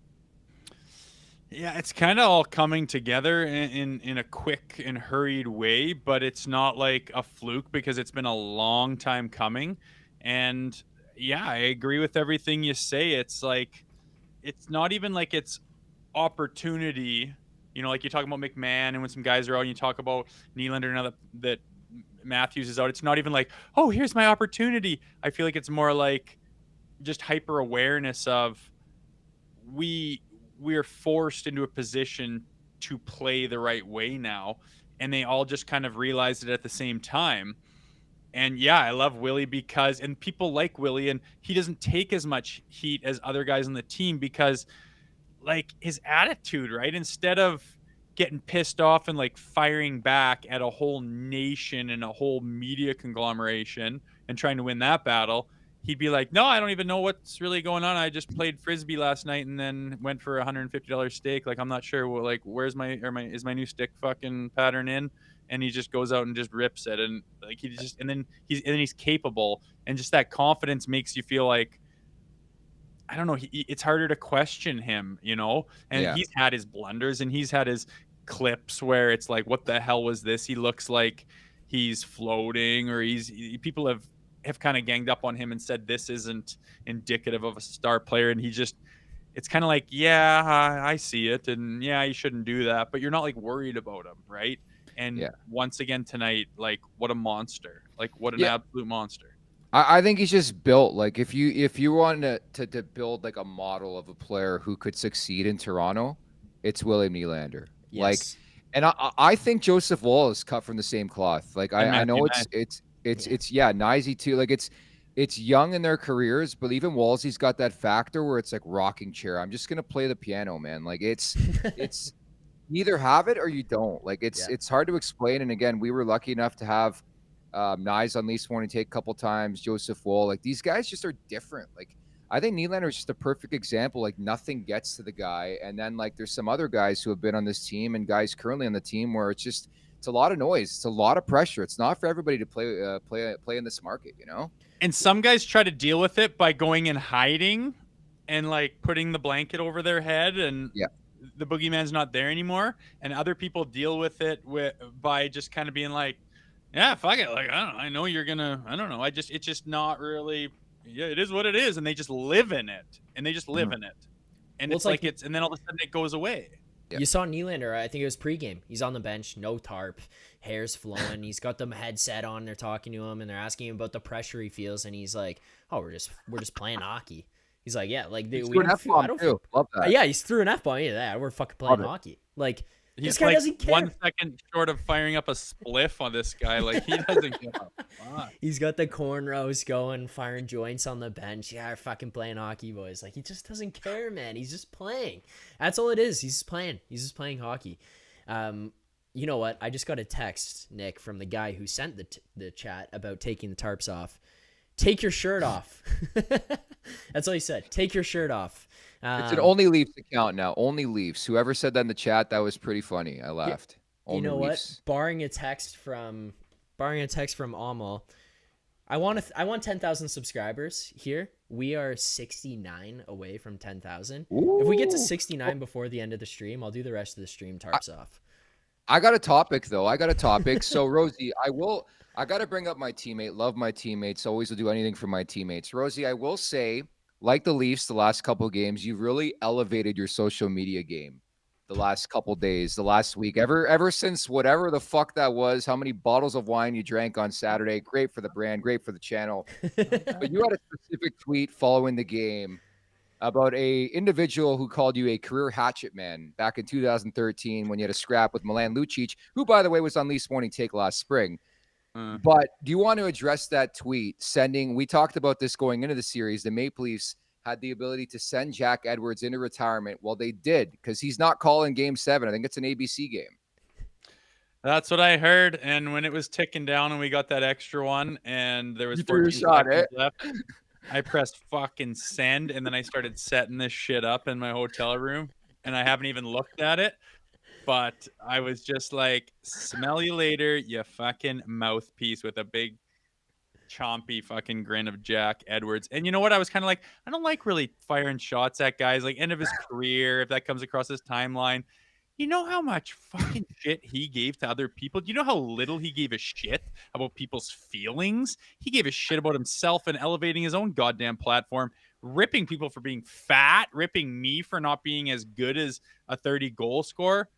Yeah, it's kind of all coming together in a quick and hurried way, but it's not like a fluke because it's been a long time coming. And yeah, I agree with everything you say. It's like, it's not even like it's opportunity. You know, like you talk about McMahon and when some guys are out and you talk about Nylander now that Matthews is out, it's not even like, oh, here's my opportunity. I feel like it's more like just hyper awareness of we're forced into a position to play the right way now. And they all just kind of realized it at the same time. And yeah, I love Willie because, and people like Willie, and he doesn't take as much heat as other guys on the team because, like, his attitude, right? Instead of getting pissed off and like firing back at a whole nation and a whole media conglomeration and trying to win that battle, he'd be like, no, I don't even know what's really going on. I just played Frisbee last night and then went for $150 steak. Like, I'm not sure. Well, like, is my new stick fucking pattern in? And he just goes out and just rips it. And like, and then he's capable. And just that confidence makes you feel like, I don't know. It's harder to question him, you know, and yeah, he's had his blunders and he's had his clips where it's like, what the hell was this? He looks like he's floating, or people have kind of ganged up on him and said this isn't indicative of a star player. And it's kind of like, yeah, I see it. And yeah, you shouldn't do that, but you're not like worried about him. Right. And yeah, once again tonight, like, what a monster, like what an absolute monster. I think he's just built, like, if you want to build like a model of a player who could succeed in Toronto, it's William Nylander. Yes. Like, and I think Joseph Wall is cut from the same cloth. Like, I know it's Nicey too. Like, it's young in their careers, but even Walsey's got that factor where it's like rocking chair. I'm just gonna play the piano, man. Like, it's you either have it or you don't. Like, it's hard to explain. And again, we were lucky enough to have Nyes on Leafs Morning Take a couple times, Joseph Wall. Like, these guys just are different. Like, I think Nylander is just a perfect example. Like, nothing gets to the guy. And then, like, there's some other guys who have been on this team and guys currently on the team where it's a lot of noise. It's a lot of pressure. It's not for everybody to play in this market, you know? And some guys try to deal with it by going and hiding and like putting the blanket over their head and the boogeyman's not there anymore. And other people deal with it by just kind of being like, yeah, fuck it. Like, I don't know. I know you're gonna, I don't know. It's just not really, it is what it is. And they just live in it. And they just live in it. And it's like, and then all of a sudden it goes away. You saw Nylander, I think it was pregame. He's on the bench, no tarp, hair's flowing. He's got the headset on. They're talking to him and they're asking him about the pressure he feels, and he's like, "Oh, we're just playing hockey." He's like, "Yeah, like He's we doing don't feel, I F-bomb don't too. feel, Love that. yeah." He's threw an F bomb. Yeah, we're fucking playing hockey. Like this He's guy like doesn't care. 1 second short of firing up a spliff on this guy. Like he doesn't give a fuck. He's got the cornrows going, firing joints on the bench. Yeah, we're fucking playing hockey, boys. Like he just doesn't care, man. He's just playing. That's all it is. He's just playing. He's just playing hockey. You know what? I just got a text, Nick, from the guy who sent the chat about taking the tarps off. Take your shirt off. That's all he said. Take your shirt off. It's an only Leafs account now. Only Leafs. Whoever said that in the chat, that was pretty funny. I laughed. You know what? Leafs. Barring a text from Amal, I want 10,000 subscribers here. We are 69 away from 10,000. If we get to 69 before the end of the stream, I'll do the rest of the stream tarps off. I got a topic though. So Rosie, I got to bring up my teammate. Love my teammates. Always will do anything for my teammates. Rosie, I will say, like the Leafs, the last couple of games, you really elevated your social media game. The last couple of days, the last week, ever since whatever the fuck that was, how many bottles of wine you drank on Saturday. Great for the brand, great for the channel. But you had a specific tweet following the game about a individual who called you a career hatchet man back in 2013 when you had a scrap with Milan Lucic, who, by the way, was on Leafs Morning Take last spring. But do you want to address that tweet? We talked about this going into the series. The Maple Leafs had the ability to send Jack Edwards into retirement. Well, they did, because he's not calling Game 7. I think it's an ABC game. That's what I heard. And when it was ticking down and we got that extra one and there was 14 seconds left, I pressed fucking send, and then I started setting this shit up in my hotel room, and I haven't even looked at it. But I was just like, smell you later, you fucking mouthpiece, with a big chompy fucking grin of Jack Edwards. And you know what? I was kind of like, I don't like really firing shots at guys, like end of his career, if that comes across his timeline. You know how much fucking shit he gave to other people? Do you know how little he gave a shit about people's feelings? He gave a shit about himself and elevating his own goddamn platform, ripping people for being fat, ripping me for not being as good as a 30 goal scorer.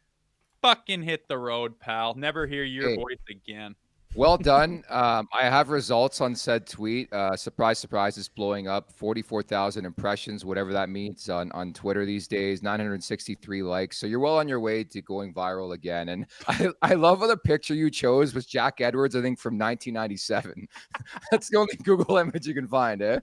Fucking hit the road, pal. Never hear your voice again. Well done. I have results on said tweet. Surprise, surprise, it's blowing up. 44,000 impressions, whatever that means on Twitter these days. 963 likes. So you're well on your way to going viral again. And I love how the picture you chose was Jack Edwards, I think, from 1997. That's the only Google image you can find, eh?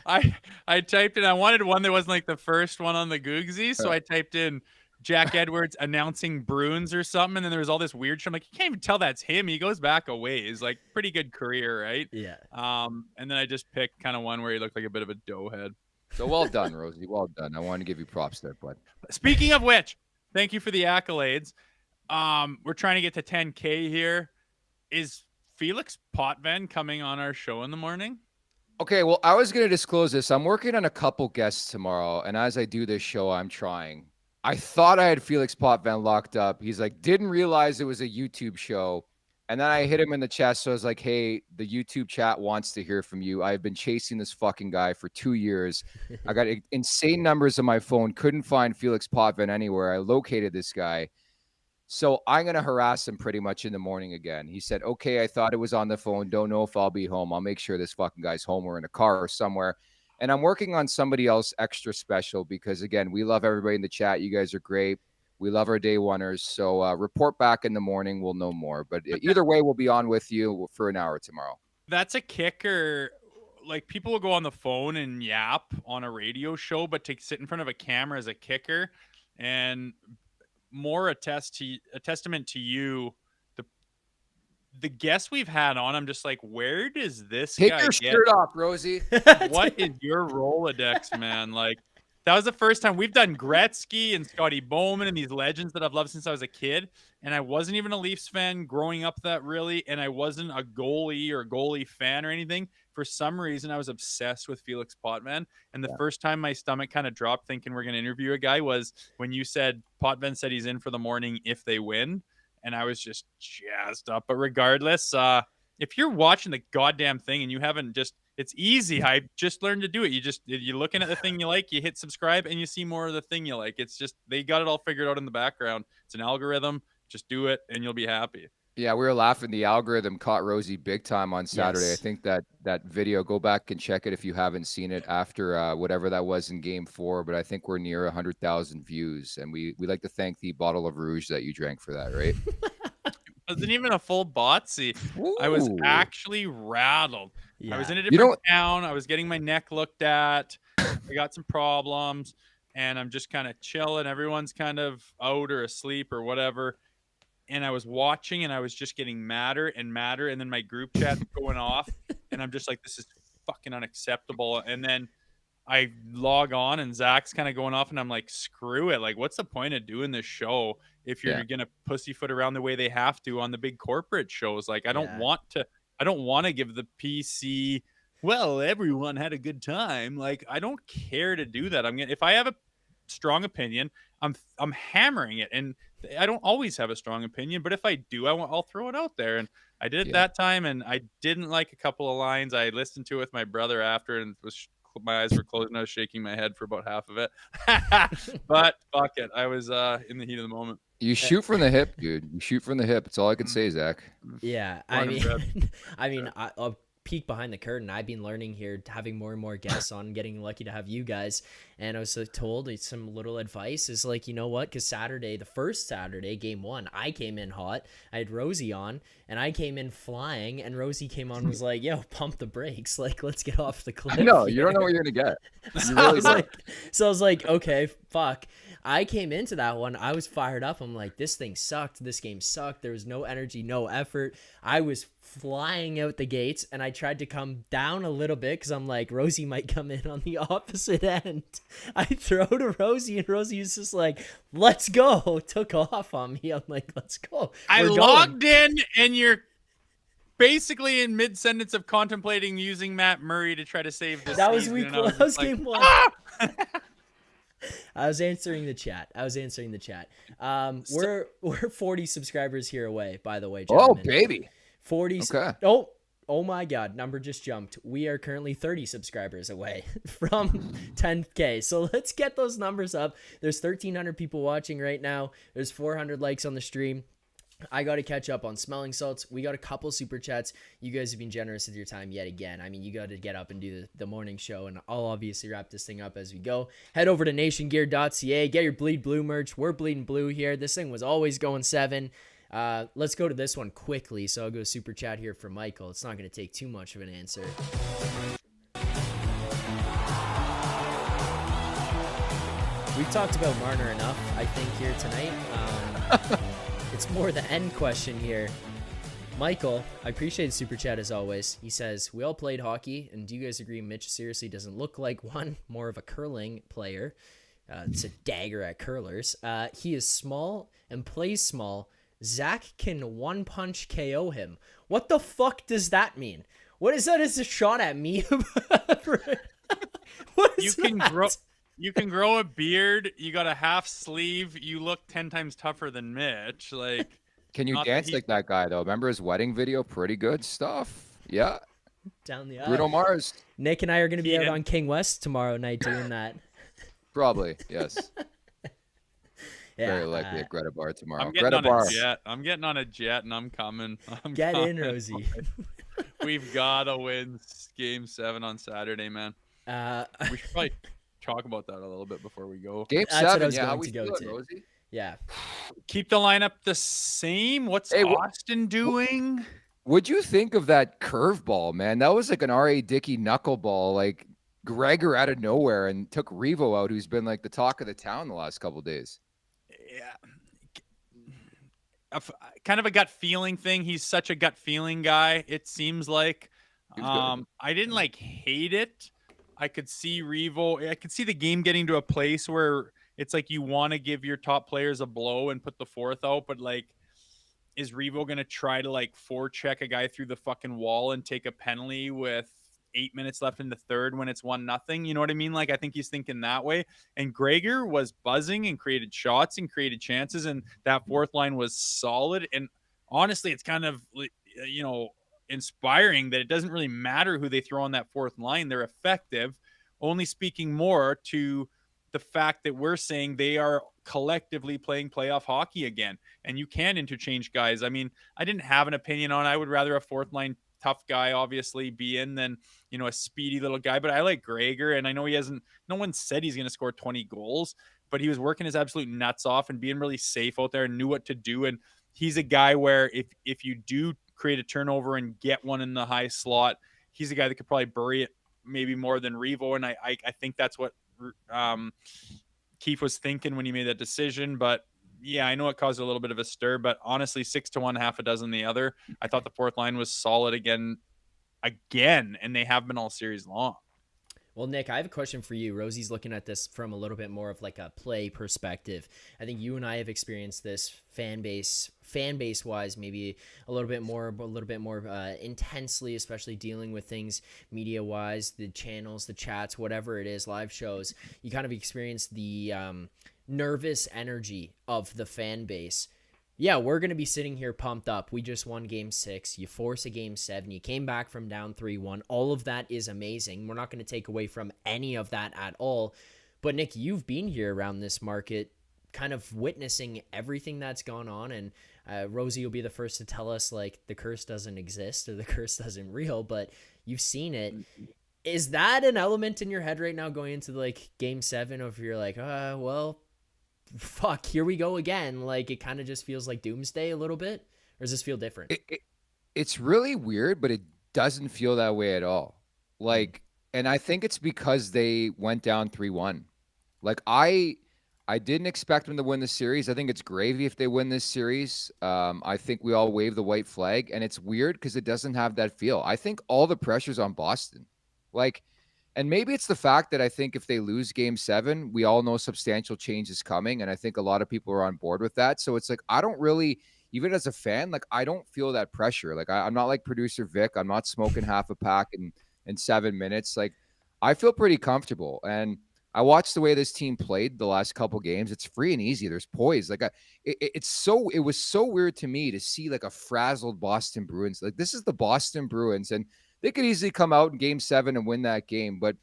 I typed in, I wanted one that wasn't like the first one on the Googsy, so I typed in Jack Edwards announcing Bruins or something, and then there was all this weird shit. I'm like, you can't even tell that's him. He goes back a ways. Like, pretty good career, right? Yeah. And then I just picked kind of one where he looked like a bit of a doughhead. So well done, Rosie. Well done. I want to give you props there, bud. Speaking of which, thank you for the accolades. We're trying to get to 10K here. Is Felix Potvin coming on our show in the morning? Okay, well, I was going to disclose this. I'm working on a couple guests tomorrow, and as I do this show, I'm trying. I thought I had Felix Potvin locked up. He's like, didn't realize it was a YouTube show. And then I hit him in the chest. So I was like, hey, the YouTube chat wants to hear from you. I've been chasing this fucking guy for 2 years. I got insane numbers on my phone. Couldn't find Felix Potvin anywhere. I located this guy. So I'm going to harass him pretty much in the morning again. He said, okay, I thought it was on the phone. Don't know if I'll be home. I'll make sure this fucking guy's home or in a car or somewhere. And I'm working on somebody else extra special because, again, we love everybody in the chat. You guys are great. We love our day oneers. So report back in the morning. We'll know more. But either way, we'll be on with you for an hour tomorrow. That's a kicker. Like, people will go on the phone and yap on a radio show, but to sit in front of a camera as a kicker, and more a testament to you. The guests we've had on, I'm just like, where does this Take guy your get? shirt off, Rosie. What is your Rolodex, man? Like, that was the first time we've done Gretzky and Scotty Bowman and these legends that I've loved since I was a kid. And I wasn't even a Leafs fan growing up that really. And I wasn't a goalie fan or anything. For some reason, I was obsessed with Felix Potvin. And the first time my stomach kind of dropped thinking we're going to interview a guy was when you said Potvin said he's in for the morning if they win. And I was just jazzed up. But regardless, if you're watching the goddamn thing and you haven't just It's easy. I just learned to do it. You're looking at the thing you like, you hit subscribe, and you see more of the thing you like. It's just they got it all figured out in the background. It's an algorithm. Just do it, and you'll be happy. Yeah, we were laughing. The algorithm caught Rosie big time on Saturday. Yes. I think that video, go back and check it if you haven't seen it after whatever that was in Game 4. But I think we're near 100,000 views, and we like to thank the bottle of rouge that you drank for that, right? It wasn't even a full botsy. I was Ooh. actually rattled. Yeah. I was in a You different town. I was getting my neck looked at. I got some problems, and I'm just kind of chilling. Everyone's kind of out or asleep or whatever. And I was watching, and I was just getting madder and madder. And then my group chat's going off, and I'm just like, this is fucking unacceptable. And then I log on, and Zach's kind of going off, and I'm like, screw it. Like, what's the point of doing this show if you're Yeah. going to pussyfoot around the way they have to on the big corporate shows? Like, I don't Yeah. want to give the PC, well, everyone had a good time. Like, I don't care to do that. If I have a strong opinion, I'm hammering it. And I don't always have a strong opinion, but if I do, I'll throw it out there. And I did it that time, and I didn't like a couple of lines. I listened to it with my brother after, and my eyes were closed, and I was shaking my head for about half of it. But fuck it, I was in the heat of the moment. You shoot from the hip, dude. You shoot from the hip. It's all I can say, Zach. Yeah, I'll peek behind the curtain. I've been learning here, having more and more guests on, getting lucky to have you guys. And I was told some little advice is like, you know what? Because the first Saturday, Game 1, I came in hot. I had Rosie on, and I came in flying, and Rosie came on and was like, yo, pump the brakes. Like, let's get off the cliff. No, you don't know what you're going to get. You I really was don't. I was like, okay, fuck. I came into that one. I was fired up. I'm like, this thing sucked. This game sucked. There was no energy, no effort. I was flying out the gates, and I tried to come down a little bit because I'm like, Rosie might come in on the opposite end. I throw to Rosie, and Rosie was just like, let's go. Took off on me. I'm like, let's go. I We're logged going. in, and you're basically in mid-sentence of contemplating using Matt Murray to try to save this That was season, week and I one. was That was just like, game 1. "Ah!" I was answering the chat. We're 40 subscribers here away, by the way, Oh, gentlemen. baby. 40. Okay. Oh my God. Number just jumped. We are currently 30 subscribers away from 10K. So let's get those numbers up. There's 1,300 people watching right now. There's 400 likes on the stream. I got to catch up on smelling salts. We got a couple super chats. You guys have been generous with your time yet again. I mean, you got to get up and do the morning show, and I'll obviously wrap this thing up as we go. Head over to nationgear.ca. Get your Bleed Blue merch. We're bleeding blue here. This thing was always going 7. Let's go to this one quickly. So I'll go super chat here for Michael. It's not going to take too much of an answer. We've talked about Marner enough, I think, here tonight. It's more the end question here. Michael, I appreciate the super chat as always. He says, we all played hockey, and do you guys agree Mitch seriously doesn't look like one, more of a curling player? It's a dagger at curlers. He is small and plays small. Zach can one-punch KO him. What the fuck does that mean? What is that as a shot at me? What is You can grow a beard. You got a half sleeve. You look 10 times tougher than Mitch. Like, Can you dance like that guy, though? Remember his wedding video? Pretty good stuff. Yeah. Down the Bruno aisle. Mars. Nick and I are going to be out Yeah. on King West tomorrow night doing that. Probably, yes. Yeah, Very likely at Greta Bar tomorrow. I'm getting Greta on Bar. a jet. I'm getting on a jet, and I'm coming. Get in, coming. Rosie. We've got to win Game 7 on Saturday, man. We should probably talk about that a little bit before we go. Game That's what I 7, was yeah. How going we to go feeling, to. Rosie? Yeah. Keep the lineup the same. What's Hey, Austin doing? What'd you think of that curveball, man? That was like an R.A. Dickey knuckleball, like Gregor out of nowhere, and took Revo out, who's been like the talk of the town the last couple of days. Yeah. Kind of a gut feeling thing. He's such a gut feeling guy, it seems like. He was good. I didn't like hate it. I could see Revo. I could see the game getting to a place where it's like you want to give your top players a blow and put the fourth out, but like, is Revo going to try to like forecheck a guy through the fucking wall and take a penalty with 8 minutes left in the third when it's 1-0? You know what I mean? Like, I think he's thinking that way. And Gregor was buzzing and created shots and created chances, and that fourth line was solid. And honestly, it's kind of, you know, inspiring that it doesn't really matter who they throw on that fourth line. They're effective, only speaking more to the fact that we're saying they are collectively playing playoff hockey again. And you can interchange guys. I mean, I didn't have an opinion on it. I would rather a fourth line tough guy obviously be in than, a speedy little guy. But I like Gregor, and I know no one said he's going to score 20 goals, but he was working his absolute nuts off and being really safe out there and knew what to do. And he's a guy where if you do create a turnover and get one in the high slot, he's a guy that could probably bury it maybe more than Revo. And I think that's what Keefe was thinking when he made that decision. But yeah, I know it caused a little bit of a stir, but honestly, 6-1, half a dozen the other. I thought the fourth line was solid again, and they have been all series long. Well, Nick, I have a question for you. Rosie's looking at this from a little bit more of like a play perspective. I think you and I have experienced this fan base wise, maybe a little bit more intensely, especially dealing with things media wise, the channels, the chats, whatever it is, live shows. You kind of experience the nervous energy of the fan base. Yeah, we're going to be sitting here pumped up. We just won game 6. You force a game 7. You came back from down 3-1. All of that is amazing. We're not going to take away from any of that at all. But Nick, you've been here around this market kind of witnessing everything that's gone on. And Rosie will be the first to tell us like the curse doesn't exist or the curse doesn't real, but you've seen it. Is that an element in your head right now going into like game 7 of you're like, well, fuck, here we go again? Like it kind of just feels like doomsday a little bit, or does this feel different? It's really weird, but it doesn't feel that way at all. Like, and I think it's because they went down 3-1. Like I didn't expect them to win the series. I think it's gravy if they win this series. I think we all wave the white flag, and it's weird because it doesn't have that feel. I think all the pressure's on Boston. Like, and maybe it's the fact that I think if they lose game 7, we all know substantial change is coming. And I think a lot of people are on board with that. So it's like, I don't really, even as a fan, like I don't feel that pressure. Like I'm not like producer Vic. I'm not smoking half a pack in 7 minutes. Like I feel pretty comfortable. And I watched the way this team played the last couple games. It's free and easy. There's poise. Like it was so weird to me to see like a frazzled Boston Bruins. Like this is the Boston Bruins, and they could easily come out in game 7 and win that game. But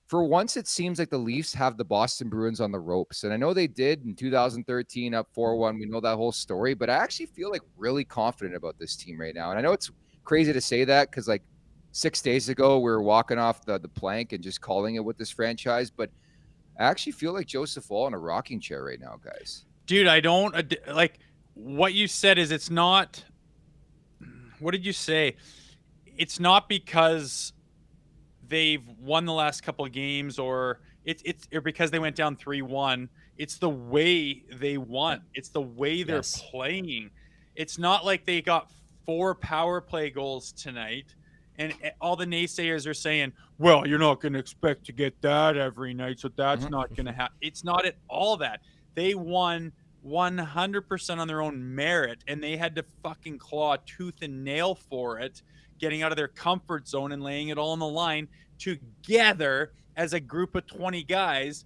for once, it seems like the Leafs have the Boston Bruins on the ropes. And I know they did in 2013 up 4-1. We know that whole story. But I actually feel like really confident about this team right now. And I know it's crazy to say that because like 6 days ago, we were walking off the plank and just calling it with this franchise. But I actually feel like Joseph Woll in a rocking chair right now, guys. Dude, I don't like what you said is it's not. What did you say? It's not because they've won the last couple of games or or because they went down 3-1. It's the way they won. It's the way they're playing. It's not like they got 4 power play goals tonight and all the naysayers are saying, well, you're not going to expect to get that every night, so that's not going to happen. It's not at all that. They won 100% on their own merit, and they had to fucking claw tooth and nail for it, getting out of their comfort zone and laying it all on the line together as a group of 20 guys,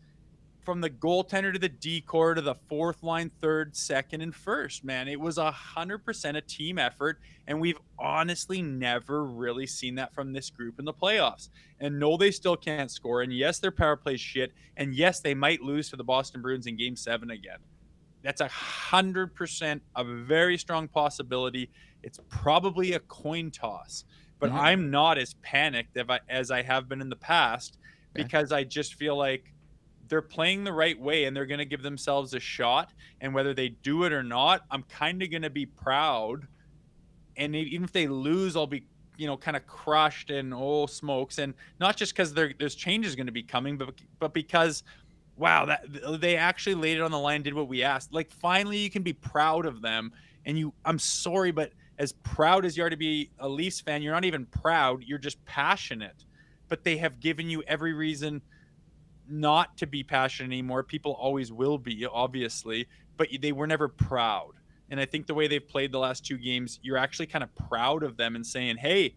from the goaltender to the D-corps to the fourth line, third, second, and first. Man, it was 100% a team effort, and we've honestly never really seen that from this group in the playoffs. And no, they still can't score, and yes, their power play shit, and yes, they might lose to the Boston Bruins in game 7 again. That's 100% a very strong possibility. It's probably a coin toss, but I'm not as panicked as I have been in the past, because I just feel like they're playing the right way and they're going to give themselves a shot. And whether they do it or not, I'm kind of going to be proud. And even if they lose, I'll be, kind of crushed and smokes. And not just because there's changes going to be coming, but because, wow, that they actually laid it on the line, did what we asked. Like, finally, you can be proud of them. And I'm sorry, but as proud as you are to be a Leafs fan, you're not even proud. You're just passionate. But they have given you every reason not to be passionate anymore. People always will be, obviously, but they were never proud. And I think the way they've played the last 2 games, you're actually kind of proud of them and saying, hey,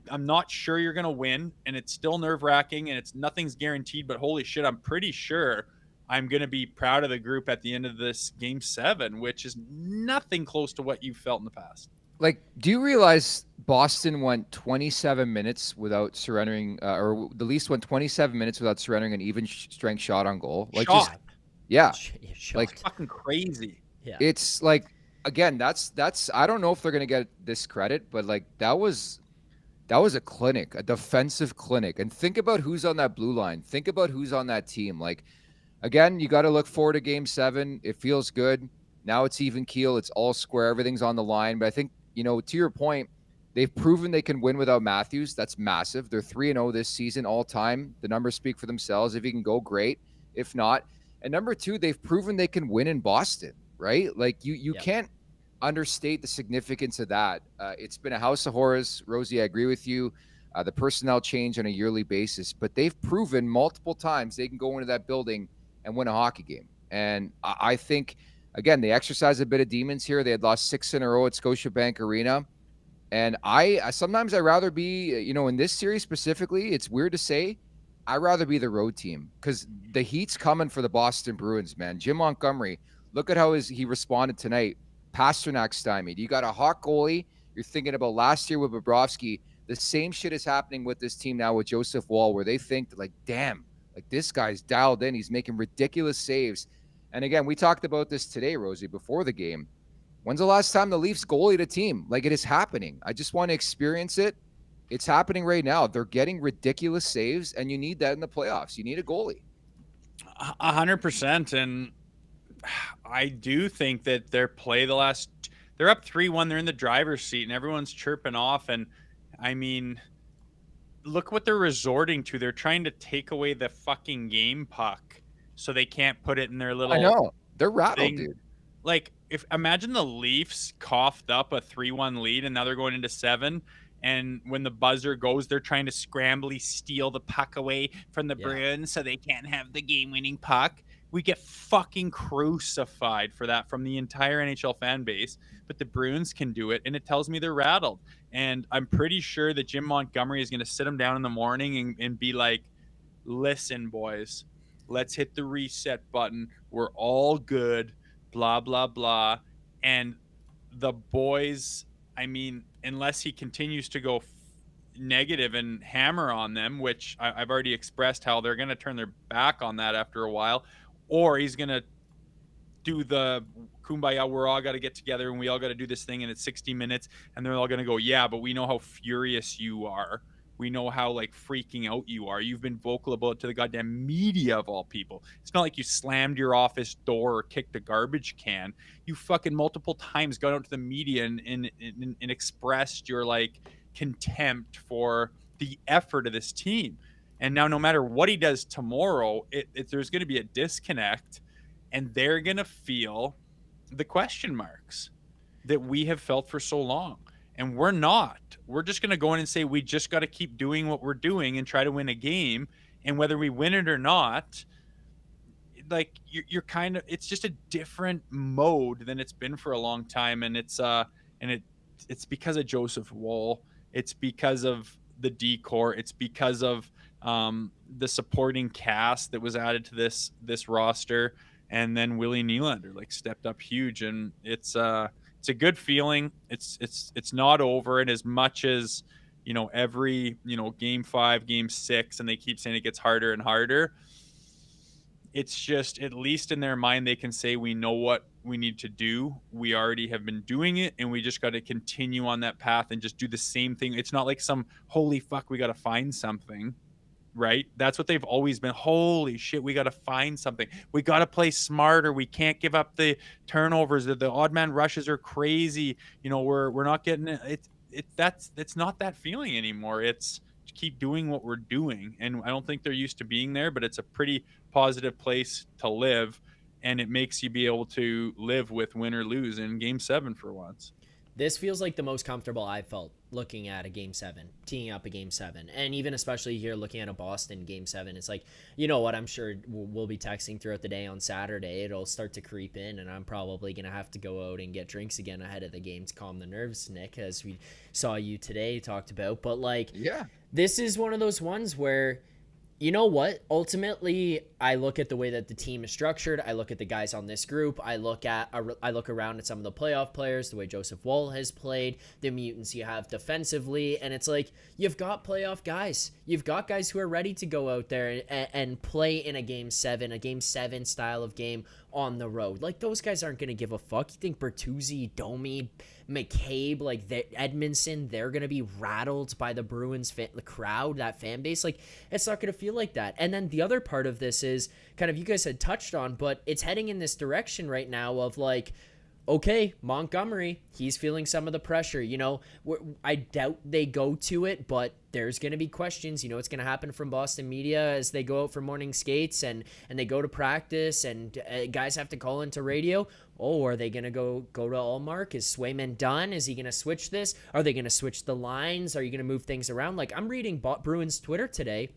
I'm not sure you're going to win, and it's still nerve-wracking, and nothing's guaranteed, but holy shit, I'm pretty sure I'm going to be proud of the group at the end of this game 7, which is nothing close to what you felt in the past. Like, do you realize Boston went 27 minutes without surrendering, or the Leafs went 27 minutes without surrendering an even strength shot on goal. Like, just Shot. yeah, like Shot. Fucking crazy. Yeah. it's like, again, that's I don't know if they're gonna get this credit, but like that was a clinic, a defensive clinic. And think about who's on that blue line. Think about who's on that team. Like, again, you got to look forward to Game 7. It feels good. Now it's even keel. It's all square. Everything's on the line. But I think, to your point, they've proven they can win without Matthews. That's massive. They're 3-0 this season all time. The numbers speak for themselves. If he can go, great. If not. And number 2, they've proven they can win in Boston, right? Like, you can't understate the significance of that. It's been a house of horrors. Rosie, I agree with you. The personnel change on a yearly basis, but they've proven multiple times they can go into that building and win a hockey game. And I think, again, they exercise a bit of demons here. They had lost 6 in a row at Scotiabank Arena. And I sometimes I'd rather be, in this series specifically, it's weird to say, I'd rather be the road team because the heat's coming for the Boston Bruins, man. Jim Montgomery, look at how he responded tonight. Pastrnak stymied. You got a hot goalie. You're thinking about last year with Bobrovsky. The same shit is happening with this team now with Joseph Wall, where they think like, damn, like this guy's dialed in. He's making ridiculous saves. And again, we talked about this today, Rosie, before the game. When's the last time the Leafs goalied a team? Like, it is happening. I just want to experience it. It's happening right now. They're getting ridiculous saves, and you need that in the playoffs. You need a goalie. 100%. And I do think that they're up 3-1. They're in the driver's seat and everyone's chirping off. And I mean, look what they're resorting to. They're trying to take away the fucking game puck so they can't put it in their little. I know. They're rattled, thing. dude. Like, imagine the Leafs coughed up a 3-1 lead and now they're going into 7. And when the buzzer goes, they're trying to scrambly steal the puck away from the Bruins so they can't have the game-winning puck. We get fucking crucified for that from the entire NHL fan base. But the Bruins can do it, and it tells me they're rattled. And I'm pretty sure that Jim Montgomery is going to sit them down in the morning and be like, listen, boys, let's hit the reset button. We're all good, blah, blah, blah. And the boys, I mean, unless he continues to go negative and hammer on them, which I've already expressed how they're going to turn their back on that after a while, or he's going to do the kumbaya, we're all got to get together and we all got to do this thing and it's 60 minutes and they're all going to go, yeah, but we know how furious you are. We know how like freaking out you are. You've been vocal about it to the goddamn media of all people. It's not like you slammed your office door or kicked a garbage can. You fucking multiple times got out to the media and expressed your like contempt for the effort of this team. And now no matter what he does tomorrow, there's going to be a disconnect and they're going to feel the question marks that we have felt for so long. And we're not. We're just going to go in and say we just got to keep doing what we're doing and try to win a game. And whether we win it or not, like you're kind of, it's just a different mode than it's been for a long time. And it's because of Joseph Woll. It's because of the decor. It's because of the supporting cast that was added to this roster. And then Willie Nylander like stepped up huge, and it's a good feeling. It's not over. And as much as, every, game 5, game 6, and they keep saying it gets harder and harder, it's just, at least in their mind, they can say, we know what we need to do. We already have been doing it, and we just got to continue on that path and just do the same thing. It's not like some, holy fuck, we got to find something. Right? That's what they've always been. Holy shit, we got to find something. We got to play smarter. We can't give up the turnovers. The odd man rushes are crazy. We're not getting it. It's not that feeling anymore. It's keep doing what we're doing. And I don't think they're used to being there, but it's a pretty positive place to live. And it makes you be able to live with win or lose in game 7 for once. This feels like the most comfortable I've felt looking at a game 7, teeing up a game 7. And even especially here looking at a Boston game 7, it's like, you know what, I'm sure we'll be texting throughout the day on Saturday. It'll start to creep in, and I'm probably going to have to go out and get drinks again ahead of the game to calm the nerves, Nick, as we saw you today talked about. But like, yeah, this is one of those ones where, you know what, ultimately, I look at the way that the team is structured. I look at the guys on this group. I look around at some of the playoff players, the way Joseph Woll has played, the mutants you have defensively, and it's like you've got playoff guys. You've got guys who are ready to go out there and play in a game 7 style of game on the road. Like, those guys aren't going to give a fuck. You think Bertuzzi, Domi, McCabe, like Edmondson, they're going to be rattled by the Bruins the crowd, that fan base? Like, it's not going to feel like that. And then the other part of this is kind of, you guys had touched on, but it's heading in this direction right now of like, okay, Montgomery, he's feeling some of the pressure. You know, I doubt they go to it, but there's going to be questions. You know, it's going to happen from Boston media as they go out for morning skates and they go to practice, and guys have to call into radio. Oh, are they going to go to Allmark? Is Swayman done? Is he going to switch this? Are they going to switch the lines? Are you going to move things around? Like, I'm reading Bruins Twitter today,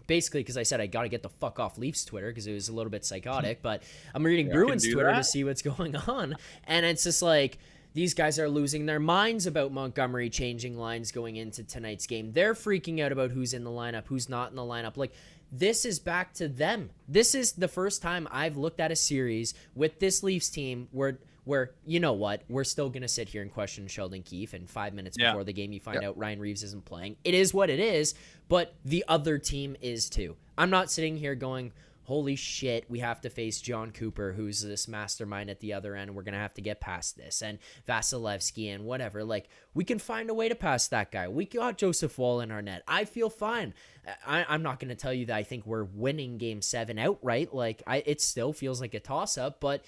basically because I said I got to get the fuck off Leafs Twitter because it was a little bit psychotic, but I'm reading Bruins Twitter to see what's going on, and it's just like, these guys are losing their minds about Montgomery changing lines going into tonight's game. They're freaking out about who's in the lineup, who's not in the lineup. Like, this is back to them. This is the first time I've looked at a series with this Leafs team where you know what, we're still going to sit here and question Sheldon Keefe, and 5 minutes before the game you find out Ryan Reeves isn't playing. It is what it is, but the other team is too. I'm not sitting here going, holy shit, we have to face John Cooper, who's this mastermind at the other end, and we're going to have to get past this, and Vasilevsky and whatever. Like, we can find a way to pass that guy. We got Joseph Woll in our net. I feel fine. I'm not going to tell you that I think we're winning Game 7 outright. Like, it still feels like a toss-up, but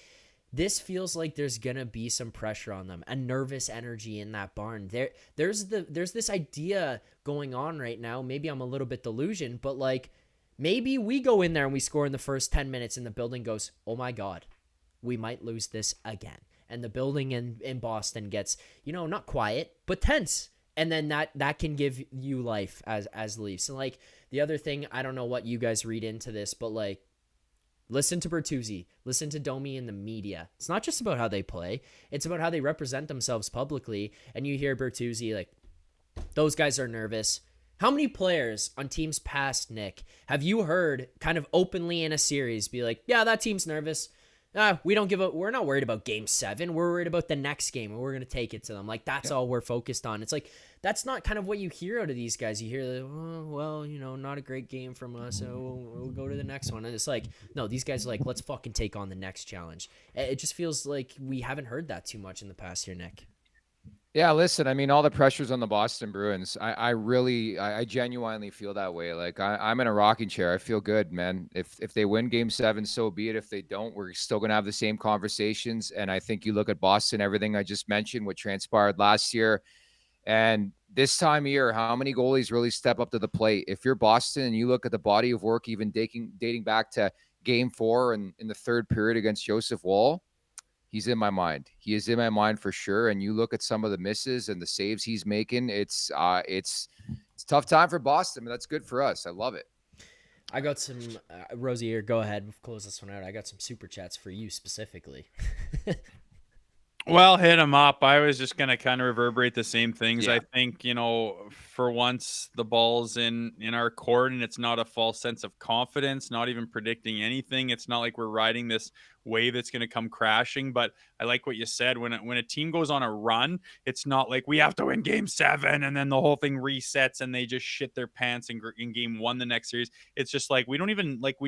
this feels like there's going to be some pressure on them, a nervous energy in that barn. There's this idea going on right now. Maybe I'm a little bit delusioned, but like, maybe we go in there and we score in the first 10 minutes and the building goes, oh my God, we might lose this again. And the building in Boston gets, you know, not quiet, but tense. And then that can give you life as Leafs. And like, the other thing, I don't know what you guys read into this, but like, listen to Bertuzzi, listen to Domi in the media. It's not just about how they play. It's about how they represent themselves publicly. And you hear Bertuzzi, like, those guys are nervous. How many players on teams past, Nick, have you heard kind of openly in a series be like, yeah, that team's nervous. We're not worried about Game 7. We're worried about the next game, and we're going to take it to them. Like, that's all we're focused on. It's like, that's not kind of what you hear out of these guys. You hear, oh, well, you know, not a great game from us, so we'll go to the next one. And it's like, no, these guys are like, let's fucking take on the next challenge. It just feels like we haven't heard that too much in the past year, Nick. Yeah, listen, I mean, all the pressure's on the Boston Bruins. I genuinely feel that way. Like, I'm in a rocking chair. I feel good, man. If they win Game 7, so be it. If they don't, we're still going to have the same conversations. And I think you look at Boston, everything I just mentioned, what transpired last year, and this time of year, how many goalies really step up to the plate? If you're Boston and you look at the body of work, even dating back to Game 4 and in the third period against Joseph Woll, he's in my mind. He is in my mind for sure. And you look at some of the misses and the saves he's making. It's tough time for Boston, but that's good for us. I love it. I got some, Rosie, here, go ahead. Close this one out. I got some super chats for you specifically. Well, hit him up. I was just going to kind of reverberate the same things. Yeah. I think, you know, for once the ball's in our court and it's not a false sense of confidence, not even predicting anything. It's not like we're riding this wave that's going to come crashing. But I like what you said. When a team goes on a run, it's not like we have to win Game 7 and then the whole thing resets and they just shit their pants in Game 1 the next series. It's just like we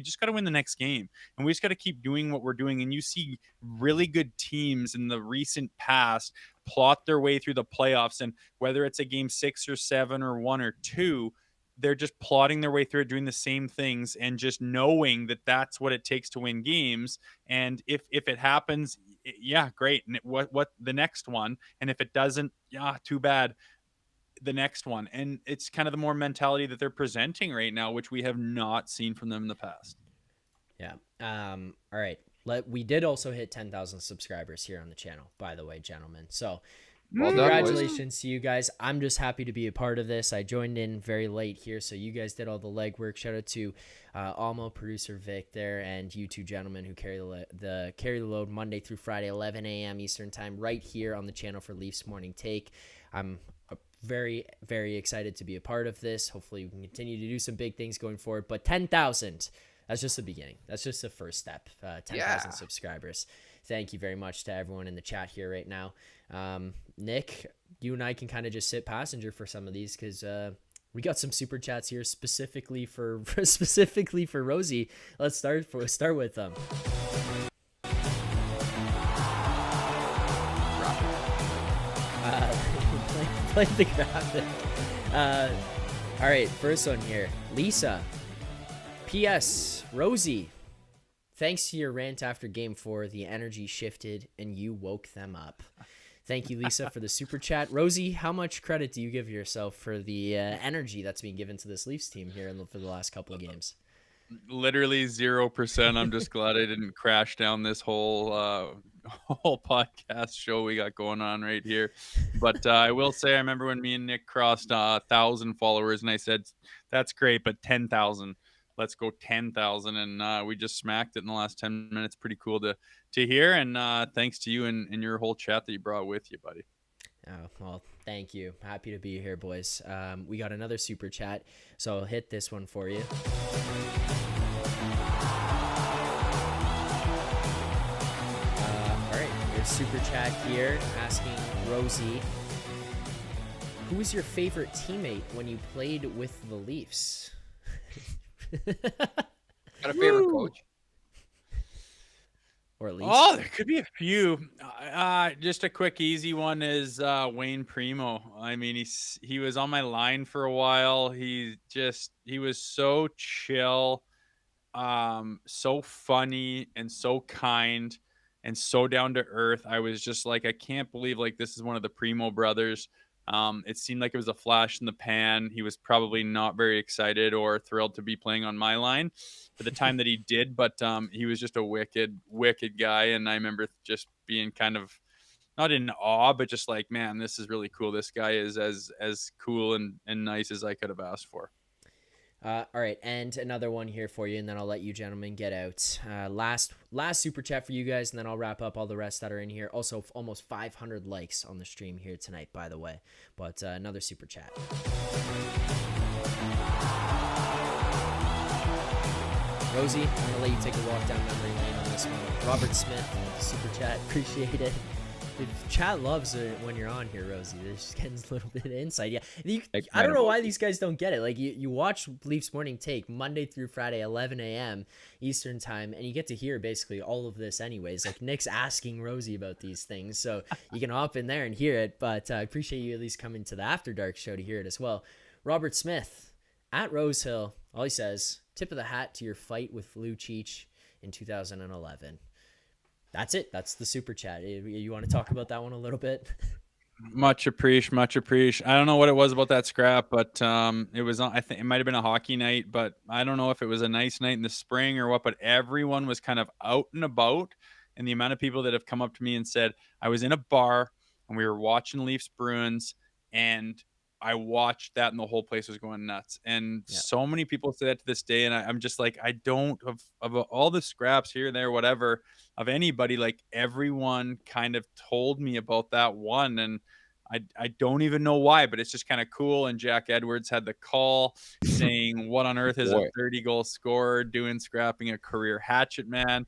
just got to win the next game and we just got to keep doing what we're doing. And you see really good teams in the recent past plot their way through the playoffs, and whether it's a Game 6 or 7 or 1 or 2, they're just plotting their way through it, doing the same things and just knowing that that's what it takes to win games. And if it happens, yeah, great. And what the next one? And if it doesn't, yeah, too bad. The next one. And it's kind of the more mentality that they're presenting right now, which we have not seen from them in the past. Yeah. All right. We did also hit 10,000 subscribers here on the channel, by the way, gentlemen. So Well done, congratulations to you guys. I'm just happy to be a part of this. I joined in very late here, so you guys did all the legwork. Shout out to Almo, producer Vic there, and you two gentlemen who carry the load Monday through Friday, 11 a.m. Eastern time, right here on the channel for Leafs Morning Take. I'm very, very excited to be a part of this. Hopefully we can continue to do some big things going forward. But 10,000 That's just the beginning. That's just the first step. 10,000 subscribers. Thank you very much to everyone in the chat here right now. Nick, you and I can kind of just sit passenger for some of these because we got some super chats here specifically for Rosie. Let's start with them. Play the graphic. All right, first one here. Lisa. P.S. Rosie. Thanks to your rant after Game 4, the energy shifted and you woke them up. Thank you, Lisa, for the super chat. Rosie, how much credit do you give yourself for the energy that's being given to this Leafs team here for the last couple of games? Literally 0%. I'm just glad I didn't crash down this whole podcast show we got going on right here. But I will say, I remember when me and Nick crossed 1,000 followers, and I said, "That's great, but 10,000. Let's go 10,000." And we just smacked it in the last 10 minutes. Pretty cool to hear. And thanks to you and your whole chat that you brought with you, buddy. Oh, well, thank you. Happy to be here, boys. We got another super chat, so I'll hit this one for you. All right, there's super chat here asking Rosie, who was your favorite teammate when you played with the Leafs? Got a favorite coach? Or at least. Oh, there could be a few. Just a quick, easy one is Wayne Primo. I mean, he was on my line for a while. He was so chill, so funny, and so kind, and so down to earth. I was just like, I can't believe like this is one of the Primo brothers. It seemed like it was a flash in the pan. He was probably not very excited or thrilled to be playing on my line for the time that he did, but he was just a wicked guy. And I remember just being kind of not in awe, but just like, man, this is really cool. This guy is as cool and nice as I could have asked for. All right, and another one here for you, and then I'll let you gentlemen get out. Last super chat for you guys, and then I'll wrap up all the rest that are in here. Also, almost 500 likes on the stream here tonight, by the way. But another super chat. Rosie, I'm going to let you take a walk down memory lane on this one. Robert Smith with the super chat. Appreciate it. The chat loves it when you're on here, Rosie. They're just getting a little bit of insight. Yeah, I don't know why these guys don't get it. Like, you watch Leafs Morning Take Monday through Friday, 11 a.m. Eastern time, and you get to hear basically all of this anyways. Like, Nick's asking Rosie about these things, so you can hop in there and hear it. But I appreciate you at least coming to the After Dark show to hear it as well. Robert Smith, at Rosehill, all he says, tip of the hat to your fight with Lucic in 2011. That's it. That's the super chat. You want to talk about that one a little bit? Much appreciate. I don't know what it was about that scrap, but it was. I think it might have been a hockey night, but I don't know if it was a nice night in the spring or what. But everyone was kind of out and about, and the amount of people that have come up to me and said, I was in a bar and we were watching Leafs Bruins, and I watched that and the whole place was going nuts. And so many people say that to this day. And I'm just like, I don't of all the scraps here and there, whatever, of anybody, like everyone kind of told me about that one. And I don't even know why, but it's just kind of cool. And Jack Edwards had the call saying, what on earth is a 30-goal scorer doing scrapping a career hatchet man?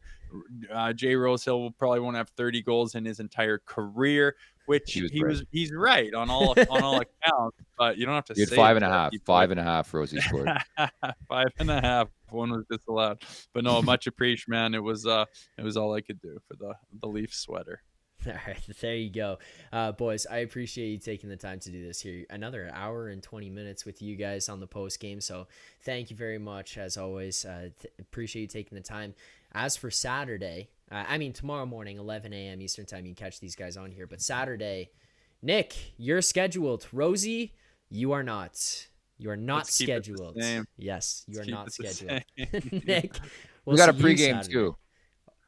Jay Rosehill won't have 30 goals in his entire career, which he's right on all accounts, but you don't have to say 5.5. 5.5 Rosie scored. 5.5. One was disallowed. But no, much appreciated, man. It was all I could do for the Leaf sweater. All right, there you go. Boys, I appreciate you taking the time to do this here. Another hour and 20 minutes with you guys on the post game. So thank you very much, as always. Appreciate you taking the time. As for Saturday, tomorrow morning, 11 a.m. Eastern time, you can catch these guys on here. But Saturday, Nick, you're scheduled. Rosie, you are not. You are not scheduled. Yes, you are not scheduled. Nick, we got a pregame too.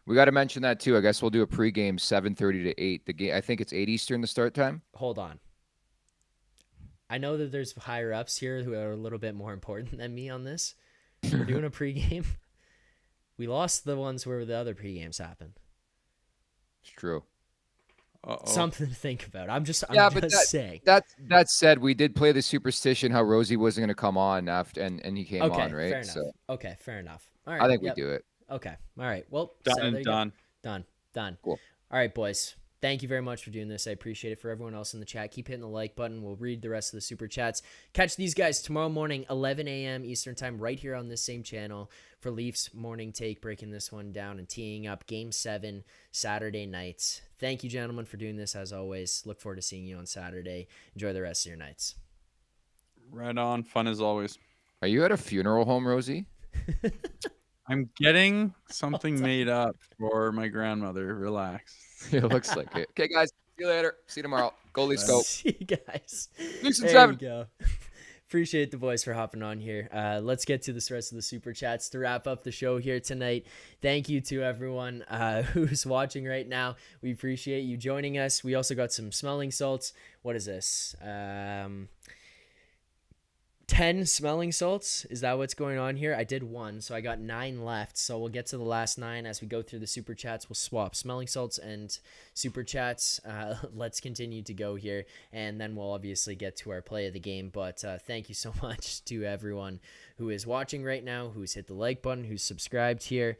We got to mention that too. I guess we'll do a pregame 7:30 to 8. The game, I think it's 8 Eastern the start time. Hold on. I know that there's higher ups here who are a little bit more important than me on this. We're doing a pregame. We lost the ones where the other pregames happened. It's true. Something to think about. I'm just saying. That said, we did play the superstition how Rosie wasn't going to come on after, and he came on, right? Fair enough. Okay, fair enough. All right. I think we Yep. do it. Okay. All right. Well, Done so and there you go. done. Done. Cool. All right, boys. Thank you very much for doing this. I appreciate it. For everyone else in the chat, keep hitting the like button. We'll read the rest of the super chats. Catch these guys tomorrow morning, 11 a.m. Eastern time, right here on this same channel for Leafs Morning Take, breaking this one down and teeing up Game 7 Saturday nights. Thank you, gentlemen, for doing this, as always. Look forward to seeing you on Saturday. Enjoy the rest of your nights. Right on. Fun as always. Are you at a funeral home, Rosie? I'm getting something made up for my grandmother. Relax. It looks like it. Okay, guys. See you later. See you tomorrow. Go Leafs, go. See you guys. Leafs in There 7. you go. Appreciate the boys for hopping on here. Let's get to the rest of the super chats to wrap up the show here tonight. Thank you to everyone who's watching right now. We appreciate you joining us. We also got some smelling salts. What is this? 10 smelling salts. Is that what's going on here? I did 1, so I got 9 left. So we'll get to the last 9 as we go through the super chats. We'll swap smelling salts and super chats. Let's continue to go here, and then we'll obviously get to our play of the game. But thank you so much to everyone who is watching right now, who's hit the like button, who's subscribed here.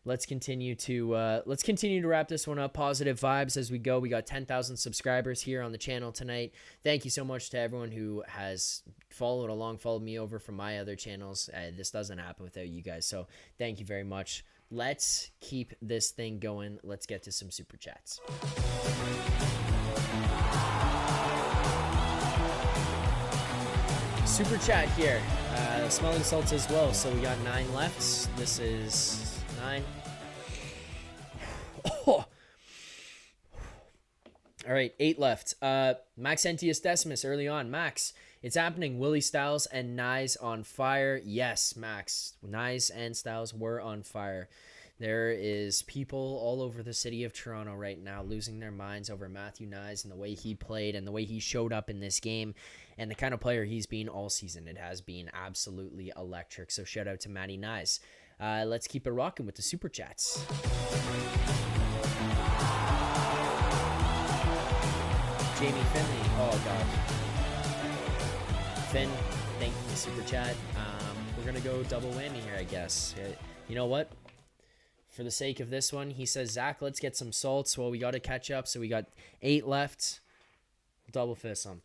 Let's continue to wrap this one up. Positive vibes as we go. We got 10,000 subscribers here on the channel tonight. Thank you so much to everyone who has followed me over from my other channels. This doesn't happen without you guys, so thank you very much. Let's keep this thing going. Let's get to some super chats. Super chat here. Smelling salts as well. So we got 9 left. This is 9. Oh. All right, 8 left. Maxentius Decimus early on. Max, it's happening. Willie Styles and Nyes on fire. Yes, Max. Nyes and Styles were on fire. There is people all over the city of Toronto right now losing their minds over Matthew Nyes and the way he played and the way he showed up in this game and the kind of player he's been all season. It has been absolutely electric. So shout out to Matty Nyes. Let's keep it rocking with the super chats. Jamie Finley. Oh, God. Finn, thank you for the super chat. We're going to go double whammy here, I guess. You know what? For the sake of this one, he says, Zach, let's get some salts. Well, we got to catch up. So we got 8 left. Double fist them.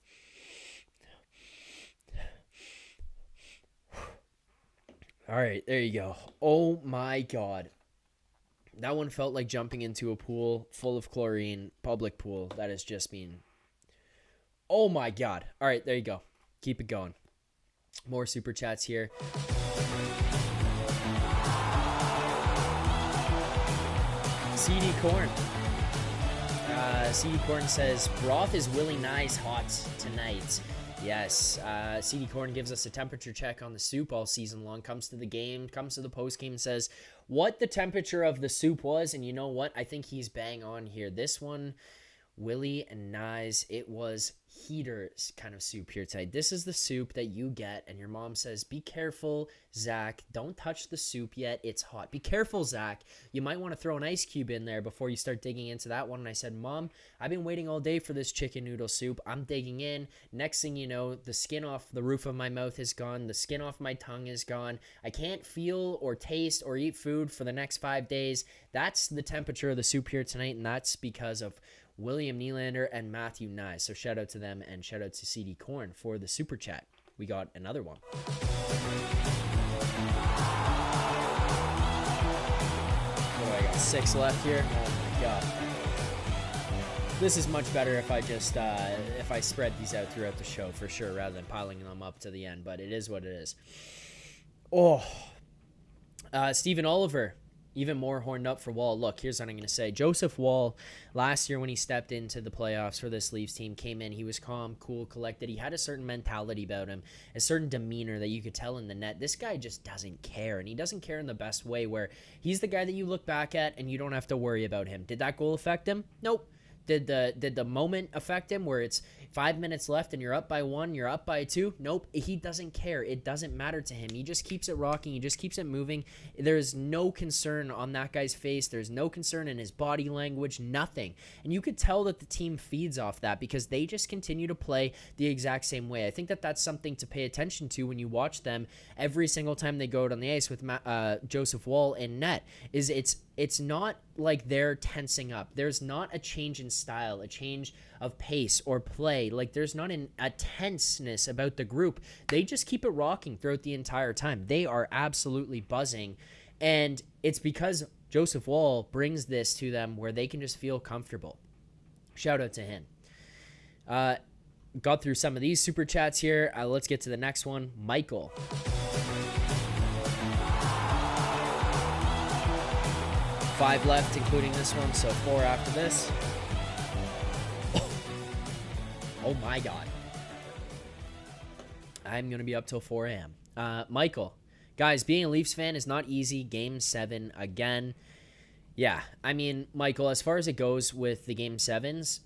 All right, there you go. Oh, my God. That one felt like jumping into a pool full of chlorine, public pool. That has just been... Oh, my God. All right, there you go. Keep it going. More super chats here. CD Corn. CD Corn says, broth is Willie Nyes hot tonight. Yes, CD Corn gives us a temperature check on the soup all season long, comes to the game, comes to the post game and says what the temperature of the soup was, and you know what? I think he's bang on here. This one, Willie and Nyes, it was heater kind of soup here tonight. This is the soup that you get and your mom says, be careful, Zach, don't touch the soup yet, it's hot. Be careful, Zach, you might want to throw an ice cube in there before you start digging into that one. And I said, Mom, I've been waiting all day for this chicken noodle soup. I'm digging in. Next thing you know, the skin off the roof of my mouth is gone. The skin off my tongue is gone. I can't feel or taste or eat food for the next 5 days. That's the temperature of the soup here tonight, and that's because of William Nylander and Matthew Nyes. So shout out to them and shout out to CD Corn for the super chat. We got another one. What do I got? 6 left here. Oh my God. This is much better if I just if I spread these out throughout the show for sure, rather than piling them up to the end. But it is what it is. Oh, Stephen Oliver. Even more horned up for Wall. Look, here's what I'm going to say. Joseph Wall, last year when he stepped into the playoffs for this Leafs team, came in. He was calm, cool, collected. He had a certain mentality about him, a certain demeanor that you could tell in the net. This guy just doesn't care, and he doesn't care in the best way where he's the guy that you look back at and you don't have to worry about him. Did that goal affect him? Nope. Did the moment affect him where it's 5 minutes left and you're up by 1, you're up by 2? Nope. He doesn't care. It doesn't matter to him. He just keeps it rocking. He just keeps it moving. There's no concern on that guy's face. There's no concern in his body language, nothing. And you could tell that the team feeds off that because they just continue to play the exact same way. I think that that's something to pay attention to when you watch them every single time they go out on the ice with Joseph Woll in net. Is it's not like they're tensing up. There's not a change in style, a change of pace or play. Like there's not a tenseness about the group. They just keep it rocking throughout the entire time. They are absolutely buzzing. And it's because Joseph Woll brings this to them where they can just feel comfortable. Shout out to him. Got through some of these super chats here. Let's get to the next one. Michael. 5 left, including this one, so 4 after this. Oh my God. I'm going to be up till 4 a.m. Michael, guys, being a Leafs fan is not easy. Game 7 again. Yeah, I mean, Michael, as far as it goes with the Game 7s,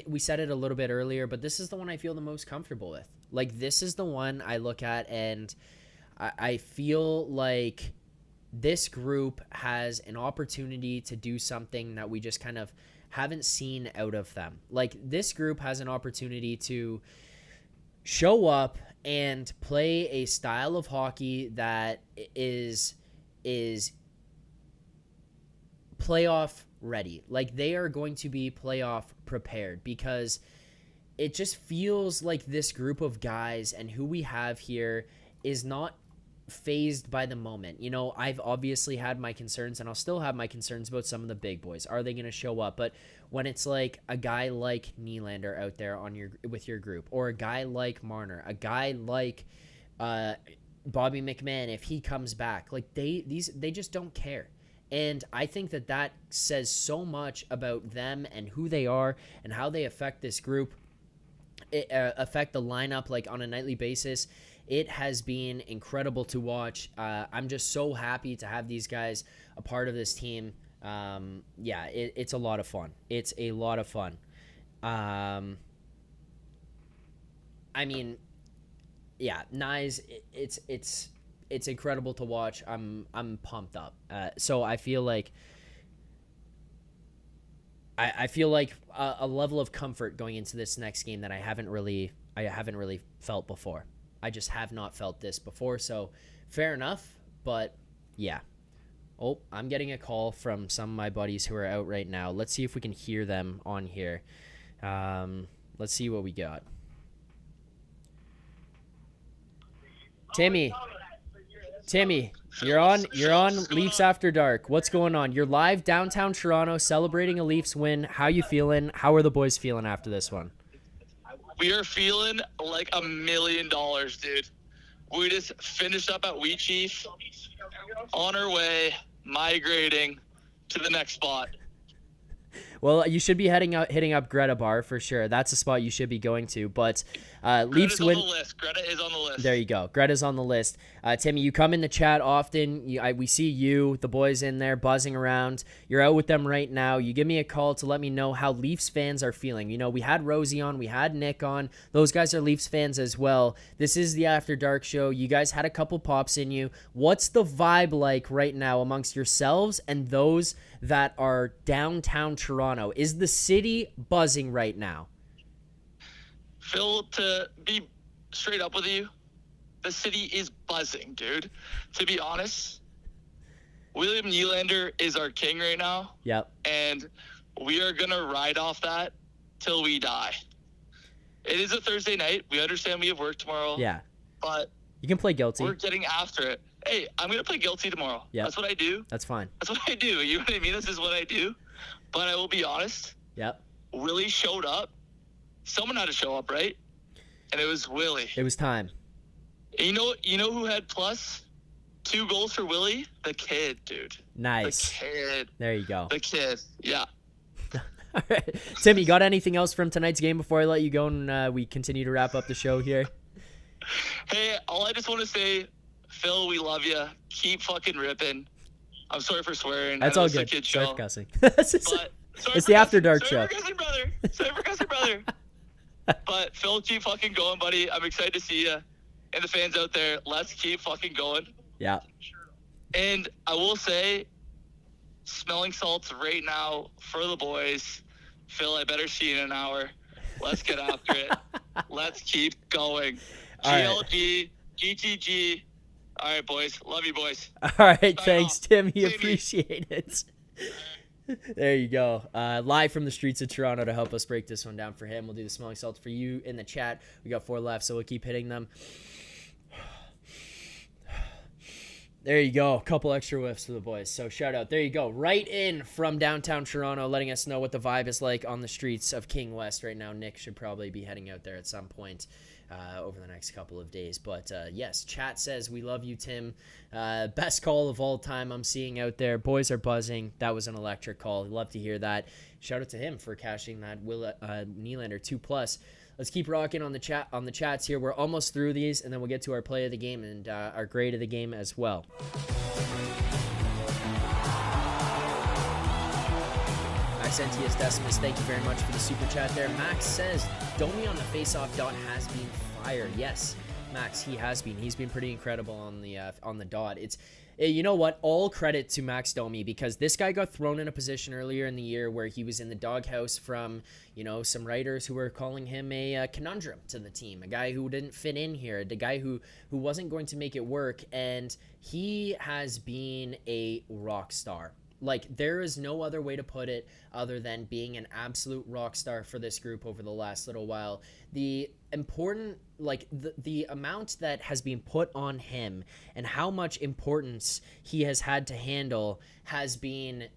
we said it a little bit earlier, but this is the one I feel the most comfortable with. Like, this is the one I look at, and I feel like this group has an opportunity to do something that we just kind of haven't seen out of them. Like, this group has an opportunity to show up and play a style of hockey that is playoff ready. Like, they are going to be playoff prepared because it just feels like this group of guys and who we have here is not phased by the moment. You know, I've obviously had my concerns and I'll still have my concerns about some of the big boys. Are they going to show up? But when it's like a guy like Nylander out there with your group, or a guy like Marner, a guy like Bobby McMahon, if he comes back, like they just don't care. And I think that says so much about them and who they are and how they affect this group, affect the lineup like on a nightly basis. It has been incredible to watch. I'm just so happy to have these guys a part of this team. Yeah, it's a lot of fun. It's a lot of fun. I mean, yeah, Nyes, it's incredible to watch. I'm pumped up. So I feel like I feel like a level of comfort going into this next game that I haven't really felt before. I just have not felt this before, so fair enough, but yeah. Oh, I'm getting a call from some of my buddies who are out right now. Let's see if we can hear them on here. Let's see what we got. Timmy, you're on Leafs After Dark. What's going on? You're live downtown Toronto celebrating a Leafs win. How you feeling? How are the boys feeling after this one? We are feeling like $1 million, dude. We just finished up at Wheat Chief, on our way, migrating to the next spot. Well, you should be hitting up Greta Bar for sure. That's a spot you should be going to. But Leafs win. On the list. Greta is on the list. There you go. Greta's on the list. Timmy, you come in the chat often. We see you, the boys in there buzzing around. You're out with them right now. You give me a call to let me know how Leafs fans are feeling. You know, we had Rosie on. We had Nick on. Those guys are Leafs fans as well. This is the After Dark show. You guys had a couple pops in you. What's the vibe like right now amongst yourselves and those that are downtown Toronto? Is the city buzzing right now? Phil, to be straight up with you, the city is buzzing, dude. To be honest, William Nylander is our king right now. Yep. And we are going to ride off that till we die. It is a Thursday night. We understand we have work tomorrow. Yeah. But you can play guilty. We're getting after it. Hey, I'm going to play guilty tomorrow. Yeah. That's what I do. That's fine. That's what I do. You know what I mean? This is what I do. But I will be honest. Yep. Willie showed up. Someone had to show up, right? And it was Willie. It was time. And you know who had plus 2 goals for Willie? The kid, dude. Nice. The kid. There you go. The kid. Yeah. All right. Tim, you got anything else from tonight's game before I let you go and we continue to wrap up the show here? Hey, all I just want to say, Phil, we love you. Keep fucking ripping. I'm sorry for swearing. That's all good. Kid Sorry show. for cussing. But It's the After Dark show. Sorry for cussing, brother. But Phil, keep fucking going, buddy. I'm excited to see you. And the fans out there, let's keep fucking going. Yeah. And I will say, smelling salts right now for the boys. Phil, I better see you in an hour. Let's get after it. Let's keep going. GLG, GTG. All right, boys. Love you, boys. All right. Sign Thanks, off. Timmy. See Appreciate it. There you go. Live from the streets of Toronto to help us break this one down for him. We'll do the smelling salts for you in the chat. We got 4 left, so we'll keep hitting them. There you go. A couple extra whiffs for the boys. So shout out. There you go. Right in from downtown Toronto, letting us know what the vibe is like on the streets of King West right now. Nick should probably be heading out there at some point over the next couple of days. But yes, chat says, we love you, Tim. Best call of all time I'm seeing out there. Boys are buzzing. That was an electric call. Love to hear that. Shout out to him for cashing that Nylander 2+. Let's keep rocking on the chats here. We're almost through these, and then we'll get to our play of the game and our grade of the game as well. Max NTS Decimus, thank you very much for the super chat there. Max says, Domi on the faceoff dot has been fire. Yes, Max, he has been. He's been pretty incredible on the dot. It's, you know what? All credit to Max Domi, because this guy got thrown in a position earlier in the year where he was in the doghouse from, some writers who were calling him a conundrum to the team, a guy who didn't fit in here, the guy who wasn't going to make it work, and he has been a rock star. Like, there is no other way to put it other than being an absolute rock star for this group over the last little while. The important, the amount that has been put on him and how much importance he has had to handle has been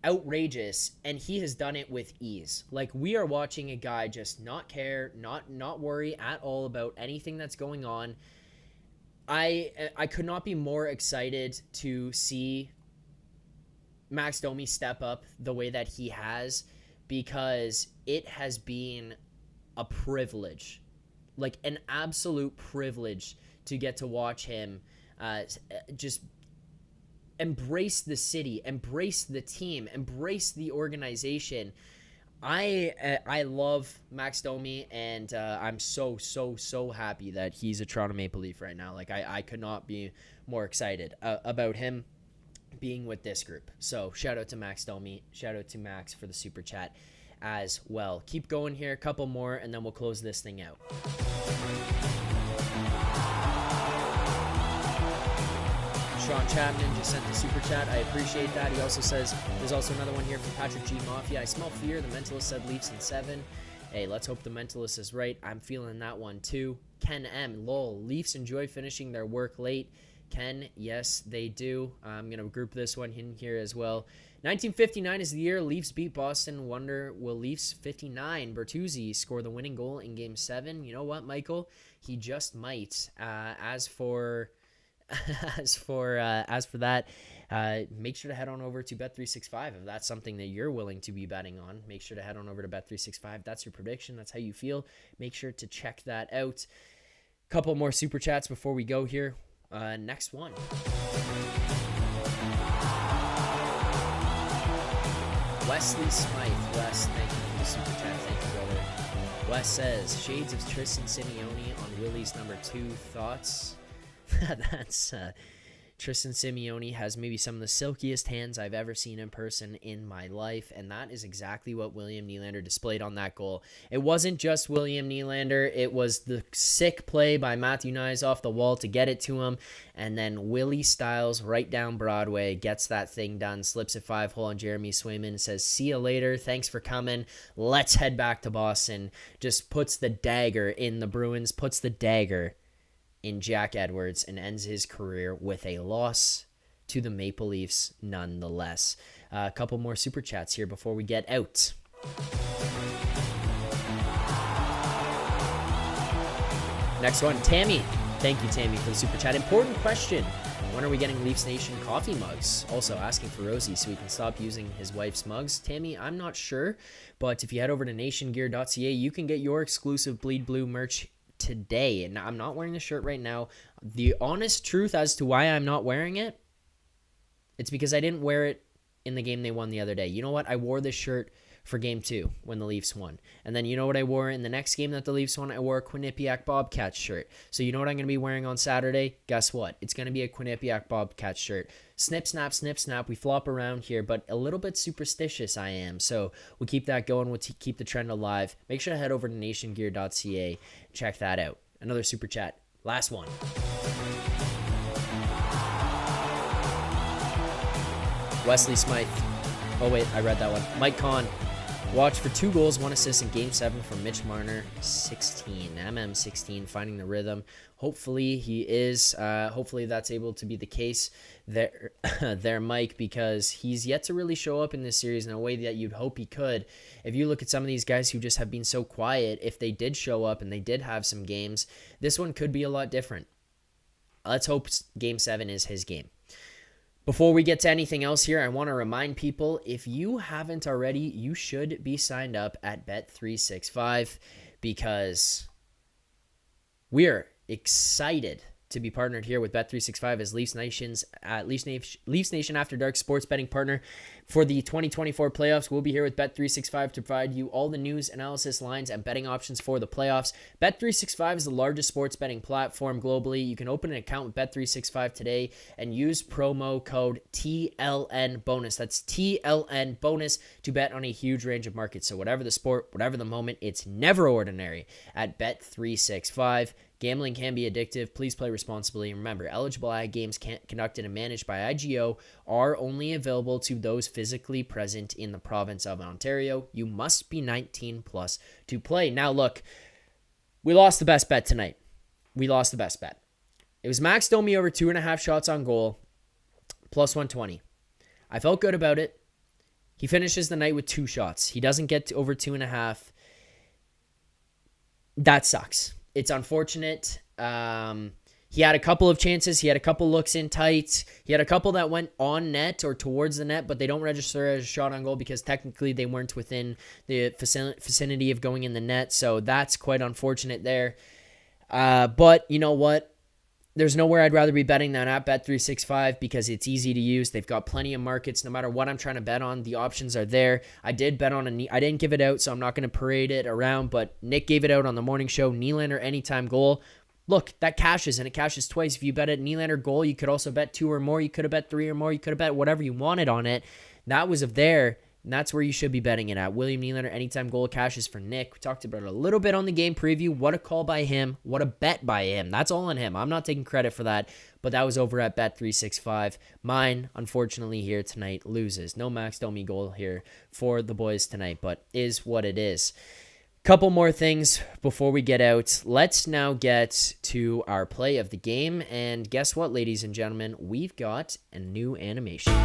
outrageous, and he has done it with ease. Like, we are watching a guy just not care, not worry at all about anything that's going on. I could not be more excited to see Max Domi step up the way that he has, because it has been a privilege, like an absolute privilege, to get to watch him just embrace the city, embrace the team, embrace the organization. I love Max Domi, and I'm so happy that he's a Toronto Maple Leaf right now. Like, I could not be more excited about him being with this group. So shout out to Max Domi, shout out to Max for the super chat as well. Keep going here, a couple more, and then we'll close this thing out. Sean Chapman just sent the super chat. I appreciate that. He also says, there's also another one here from Patrick G. Mafia. I smell fear. The Mentalist said Leafs in 7. Hey, let's hope the Mentalist is right. I'm feeling that one too. Ken M. Lol. Leafs enjoy finishing their work late. Ken, yes, they do. I'm going to group this one in here as well. 1959 is the year Leafs beat Boston. Wonder, will Leafs 59 Bertuzzi score the winning goal in Game 7? You know what, Michael? He just might. As for that, make sure to head on over to Bet365 if that's something that you're willing to be betting on. Make sure to head on over to Bet365. That's your prediction. That's how you feel. Make sure to check that out. Couple more super chats before we go here. Next one. Wesley Smythe. Wes, thank you for the super chat. Thank you, brother. Wes says, shades of Tristan Simeone on Willie's number 2. Thoughts? That's Tristan Simeone has maybe some of the silkiest hands I've ever seen in person in my life, and that is exactly what William Nylander displayed on that goal. It wasn't just William Nylander, it was the sick play by Matthew Nyes off the wall to get it to him, and then Willie Styles right down Broadway gets that thing done, slips it 5-hole on Jeremy Swayman, says, see you later, thanks for coming, let's head back to Boston. Just puts the dagger in the Bruins, puts the dagger in Jack Edwards, and ends his career with a loss to the Maple Leafs nonetheless. A couple more super chats here before we get out. Next one, Tammy. Thank you, Tammy, for the super chat. Important question. When are we getting Leafs Nation coffee mugs? Also asking for Rosie so he can stop using his wife's mugs. Tammy, I'm not sure, but if you head over to nationgear.ca, you can get your exclusive Bleed Blue merch today. And I'm not wearing the shirt right now. The honest truth as to why I'm not wearing it, it's because I didn't wear it in the game they won the other day. You know what? I wore this shirt for game 2 when the Leafs won. And then you know what I wore in the next game that the Leafs won? I wore a Quinnipiac Bobcats shirt. So you know what I'm going to be wearing on Saturday? Guess what? It's going to be a Quinnipiac Bobcats shirt. Snip, snap, snip, snap. We flop around here, but a little bit superstitious I am. So we'll keep that going. We'll keep the trend alive. Make sure to head over to nationgear.ca. Check that out. Another super chat. Last one. Wesley Smythe. Oh, wait, I read that one. Mike Kahn. Watch for 2 goals, 1 assist in Game 7 from Mitch Marner. 16. MM16 finding the rhythm. Hopefully he is. Hopefully that's able to be the case there, Mike, because he's yet to really show up in this series in a way that you'd hope he could. If you look at some of these guys who just have been so quiet, if they did show up and they did have some games, this one could be a lot different. Let's hope Game 7 is his game. Before we get to anything else here, I want to remind people, if you haven't already, you should be signed up at Bet365 because we're excited to be partnered here with Bet365 as Leafs Nation After Dark sports betting partner for the 2024 playoffs. We'll be here with Bet365 to provide you all the news, analysis, lines, and betting options for the playoffs. Bet365 is the largest sports betting platform globally. You can open an account with Bet365 today and use promo code TLN bonus. That's TLN bonus to bet on a huge range of markets. So whatever the sport, whatever the moment, it's never ordinary at Bet365. Gambling can be addictive. Please play responsibly. Remember, eligible iGames conducted and managed by IGO are only available to those physically present in the province of Ontario. You must be 19 plus to play. Now, look, we lost the best bet tonight. We lost the best bet. It was Max Domi over 2.5 shots on goal, plus 120. I felt good about it. He finishes the night with 2 shots. He doesn't get to over 2.5. That sucks. It's unfortunate. He had a couple of chances. He had a couple looks in tight. He had a couple that went on net or towards the net, but they don't register as a shot on goal because technically they weren't within the vicinity of going in the net. So that's quite unfortunate there. But you know what? There's nowhere I'd rather be betting than at Bet365 because it's easy to use. They've got plenty of markets. No matter what I'm trying to bet on, the options are there. I did bet on I didn't give it out, so I'm not going to parade it around, but Nick gave it out on the morning show. Nylander anytime goal. Look, that cashes, and it cashes twice. If you bet it Nylander goal, you could also bet 2 or more. You could have bet 3 or more. You could have bet whatever you wanted on it. That was of there. And that's where you should be betting it at. William Nylander, anytime goal cashes for Nick. We talked about it a little bit on the game preview. What a call by him. What a bet by him. That's all on him. I'm not taking credit for that, but that was over at Bet365. Mine, unfortunately, here tonight loses. No Max Domi goal here for the boys tonight, but is what it is. Couple more things before we get out. Let's now get to our play of the game. And guess what, ladies and gentlemen? We've got a new animation.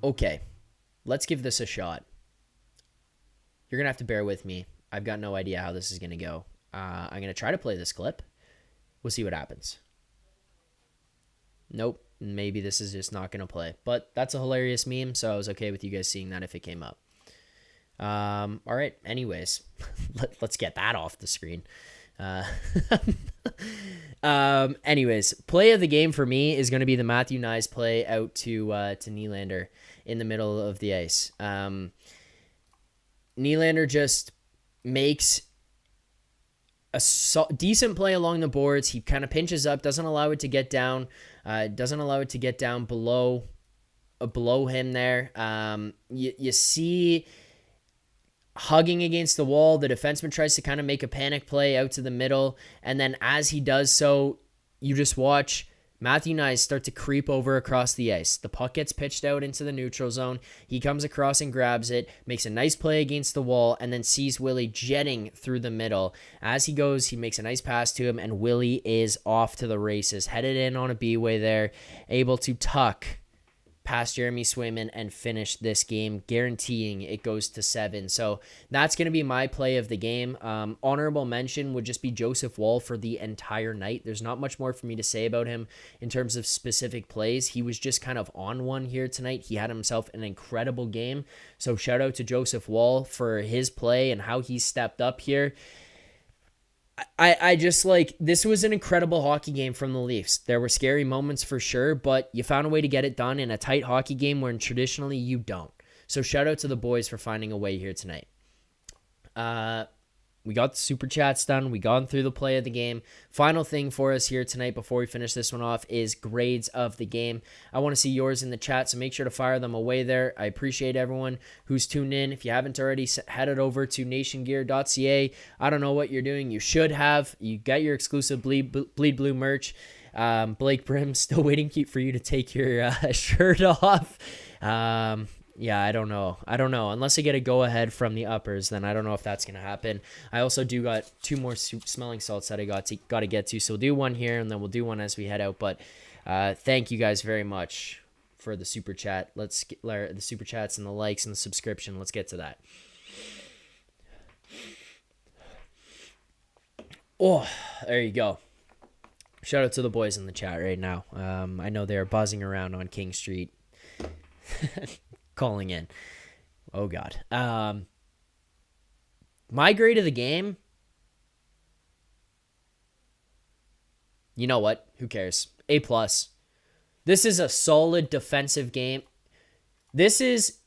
Okay, let's give this a shot. You're going to have to bear with me. I've got no idea how this is going to go. I'm going to try to play this clip. We'll see what happens. Nope, maybe this is just not going to play. But that's a hilarious meme, so I was okay with you guys seeing that if it came up. All right, anyways, let's get that off the screen. Anyways, play of the game for me is going to be the Matthew Nyes play out to Nylander in the middle of the ice. Nylander just makes a decent play along the boards. He kind of pinches up, doesn't allow it to get down, below him there. You see hugging against the wall, the defenseman tries to kind of make a panic play out to the middle, and then as he does so, you just watch Matthew Nyes start to creep over across the ice. The puck gets pitched out into the neutral zone. He comes across and grabs it, makes a nice play against the wall, and then sees Willie jetting through the middle. As he goes, he makes a nice pass to him, and Willie is off to the races, headed in on a B-way there, able to tuck past Jeremy Swayman and finish this game, guaranteeing it goes to 7. So that's going to be my play of the game. Honorable mention would just be Joseph Woll for the entire night. There's not much more for me to say about him in terms of specific plays. He was just kind of on one here tonight. He had himself an incredible game. So shout out to Joseph Woll for his play and how he stepped up here. I just like, this was an incredible hockey game from the Leafs. There were scary moments for sure, but you found a way to get it done in a tight hockey game when traditionally you don't. So shout out to the boys for finding a way here tonight. We got the super chats done. We got through the play of the game. Final thing for us here tonight before we finish this one off is grades of the game. I want to see yours in the chat, so make sure to fire them away there. I appreciate everyone who's tuned in. If you haven't already, headed over to nationgear.ca. I don't know what you're doing. You should have. You got your exclusive Bleed Blue merch. Blake Brim, still waiting for you to take your shirt off. Yeah, I don't know. Unless I get a go-ahead from the uppers, then I don't know if that's going to happen. I also do got 2 more smelling salts that I got to get to. So we'll do one here, and then we'll do one as we head out. But thank you guys very much for the super chat. Let's get the super chats and the likes and the subscription. Let's get to that. Oh, there you go. Shout out to the boys in the chat right now. I know they're buzzing around on King Street. Calling in. Oh God. My grade of the game. You know what? Who cares? A+. This is a solid defensive game. This is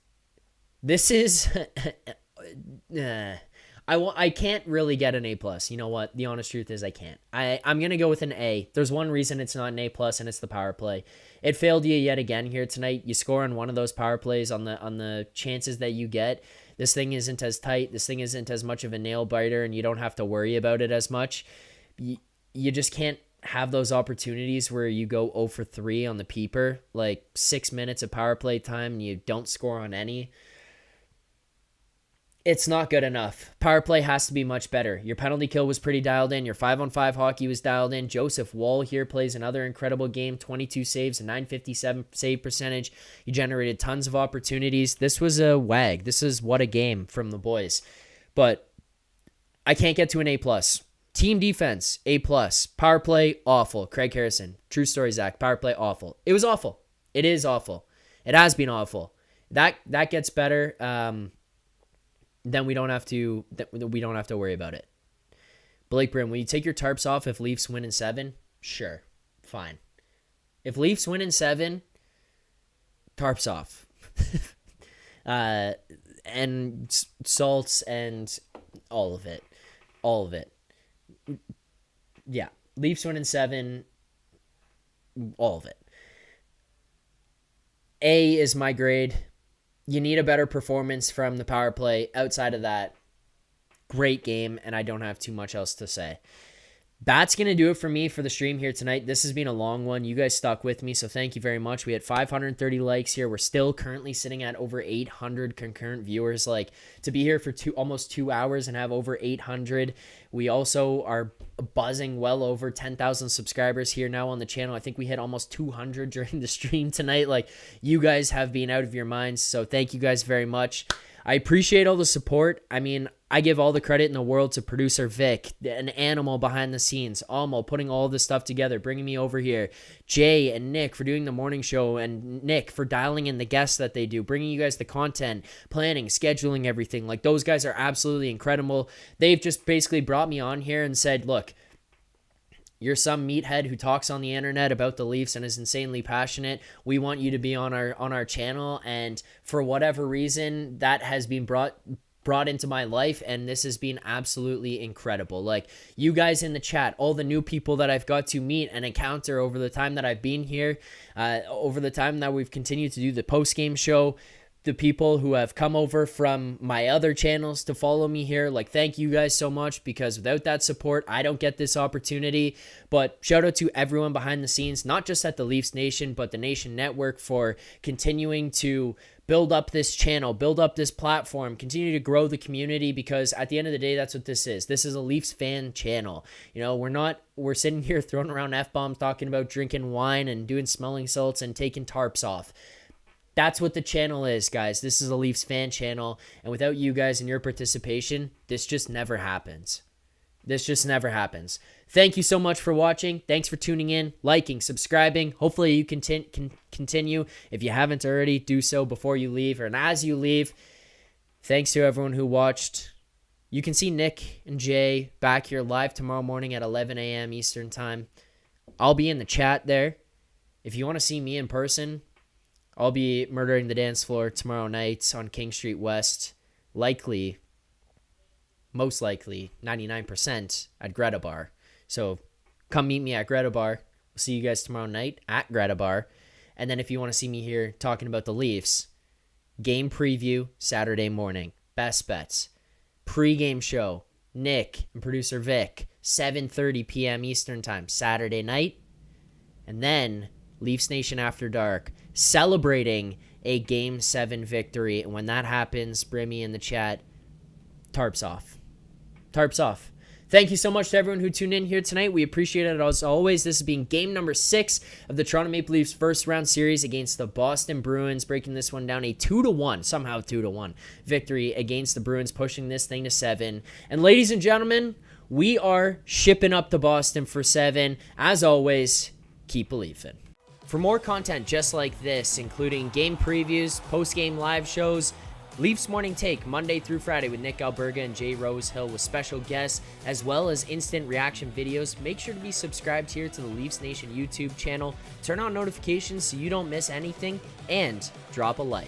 I can't really get an A+. You know what? The honest truth is I can't. I'm going to go with an A. There's one reason it's not an A+, and it's the power play. It failed you yet again here tonight. You score on one of those power plays on the chances that you get. This thing isn't as tight. This thing isn't as much of a nail biter, and you don't have to worry about it as much. You just can't have those opportunities where you go 0 for 3 on the peeper, like 6 minutes of power play time, and you don't score on any. It's not good enough. Power play has to be much better. Your penalty kill was pretty dialed in. Your 5-on-5 hockey was dialed in. Joseph Wall here plays another incredible game. 22 saves, a .957 save percentage. You generated tons of opportunities. This was a wag. This is what a game from the boys. But I can't get to an A+. Team defense, A+. Power play, awful. Craig Harrison. True story, Zach. Power play, awful. It was awful. It is awful. It has been awful. That gets better. Then we don't have to worry about it. Blake Brim, will you take your tarps off if Leafs win in 7? Sure. Fine. If Leafs win in 7, tarps off. And salts and all of it. All of it. Yeah. Leafs win in 7, all of it. A is my grade. You need a better performance from the power play. Outside of that, great game, and I don't have too much else to say. That's going to do it for me for the stream here tonight. This has been a long one. You guys stuck with me, so thank you very much. We had 530 likes here. We're still currently sitting at over 800 concurrent viewers. Like, to be here for almost 2 hours and have over 800. We also are buzzing well over 10,000 subscribers here now on the channel. I think we hit almost 200 during the stream tonight. Like, you guys have been out of your minds, so thank you guys very much. I appreciate all the support. I mean, I give all the credit in the world to producer Vic, an animal behind the scenes, Almo, putting all this stuff together, bringing me over here, Jay and Nick for doing the morning show, and Nick for dialing in the guests that they do, bringing you guys the content, planning, scheduling everything. Like, those guys are absolutely incredible. They've just basically brought me on here and said, look, you're some meathead who talks on the internet about the Leafs and is insanely passionate. We want you to be on our channel, and for whatever reason, that has been brought into my life, and this has been absolutely incredible. Like, you guys in the chat, all the new people that I've got to meet and encounter over the time that I've been here, over the time that we've continued to do the post-game show, the people who have come over from my other channels to follow me here, like, thank you guys so much, because without that support, I don't get this opportunity. But shout out to everyone behind the scenes, not just at the Leafs Nation, but the Nation Network, for continuing to build up this channel, build up this platform, continue to grow the community, because at the end of the day, that's what this is. This is a Leafs fan channel. You know, we're sitting here throwing around F-bombs, talking about drinking wine and doing smelling salts and taking tarps off. That's what the channel is, guys. This is a Leafs fan channel, and without you guys and your participation, this just never happens. This just never happens. Thank you so much for watching. Thanks for tuning in, liking, subscribing. Hopefully you can continue. If you haven't already, do so before you leave, and as you leave. Thanks to everyone who watched. You can see Nick and Jay back here live tomorrow morning at 11 a.m. Eastern time. I'll be in the chat there. If you want to see me in person, I'll be murdering the dance floor tomorrow night on King Street West. Most likely, 99% at Greta Bar. So come meet me at Greta Bar. We'll see you guys tomorrow night at Greta Bar. And then if you want to see me here talking about the Leafs, game preview Saturday morning. Best bets. Pre-game show, Nick and producer Vic, 7:30 p.m. Eastern time, Saturday night. And then Leafs Nation After Dark, celebrating a Game 7 victory. And when that happens, Brimmy in the chat, tarps off. Tarps off. Thank you so much to everyone who tuned in here tonight. We appreciate it as always. This has been game number 6 of the Toronto Maple Leafs first round series against the Boston Bruins, breaking this one down a 2-1 victory against the Bruins, pushing this thing to 7. And ladies and gentlemen, we are shipping up to Boston for 7. As always, keep believing. For more content just like this, including game previews, post-game live shows, Leafs Morning Take, Monday through Friday with Nick Alberga and Jay Rosehill with special guests, as well as instant reaction videos. Make sure to be subscribed here to the Leafs Nation YouTube channel. Turn on notifications so you don't miss anything, and drop a like.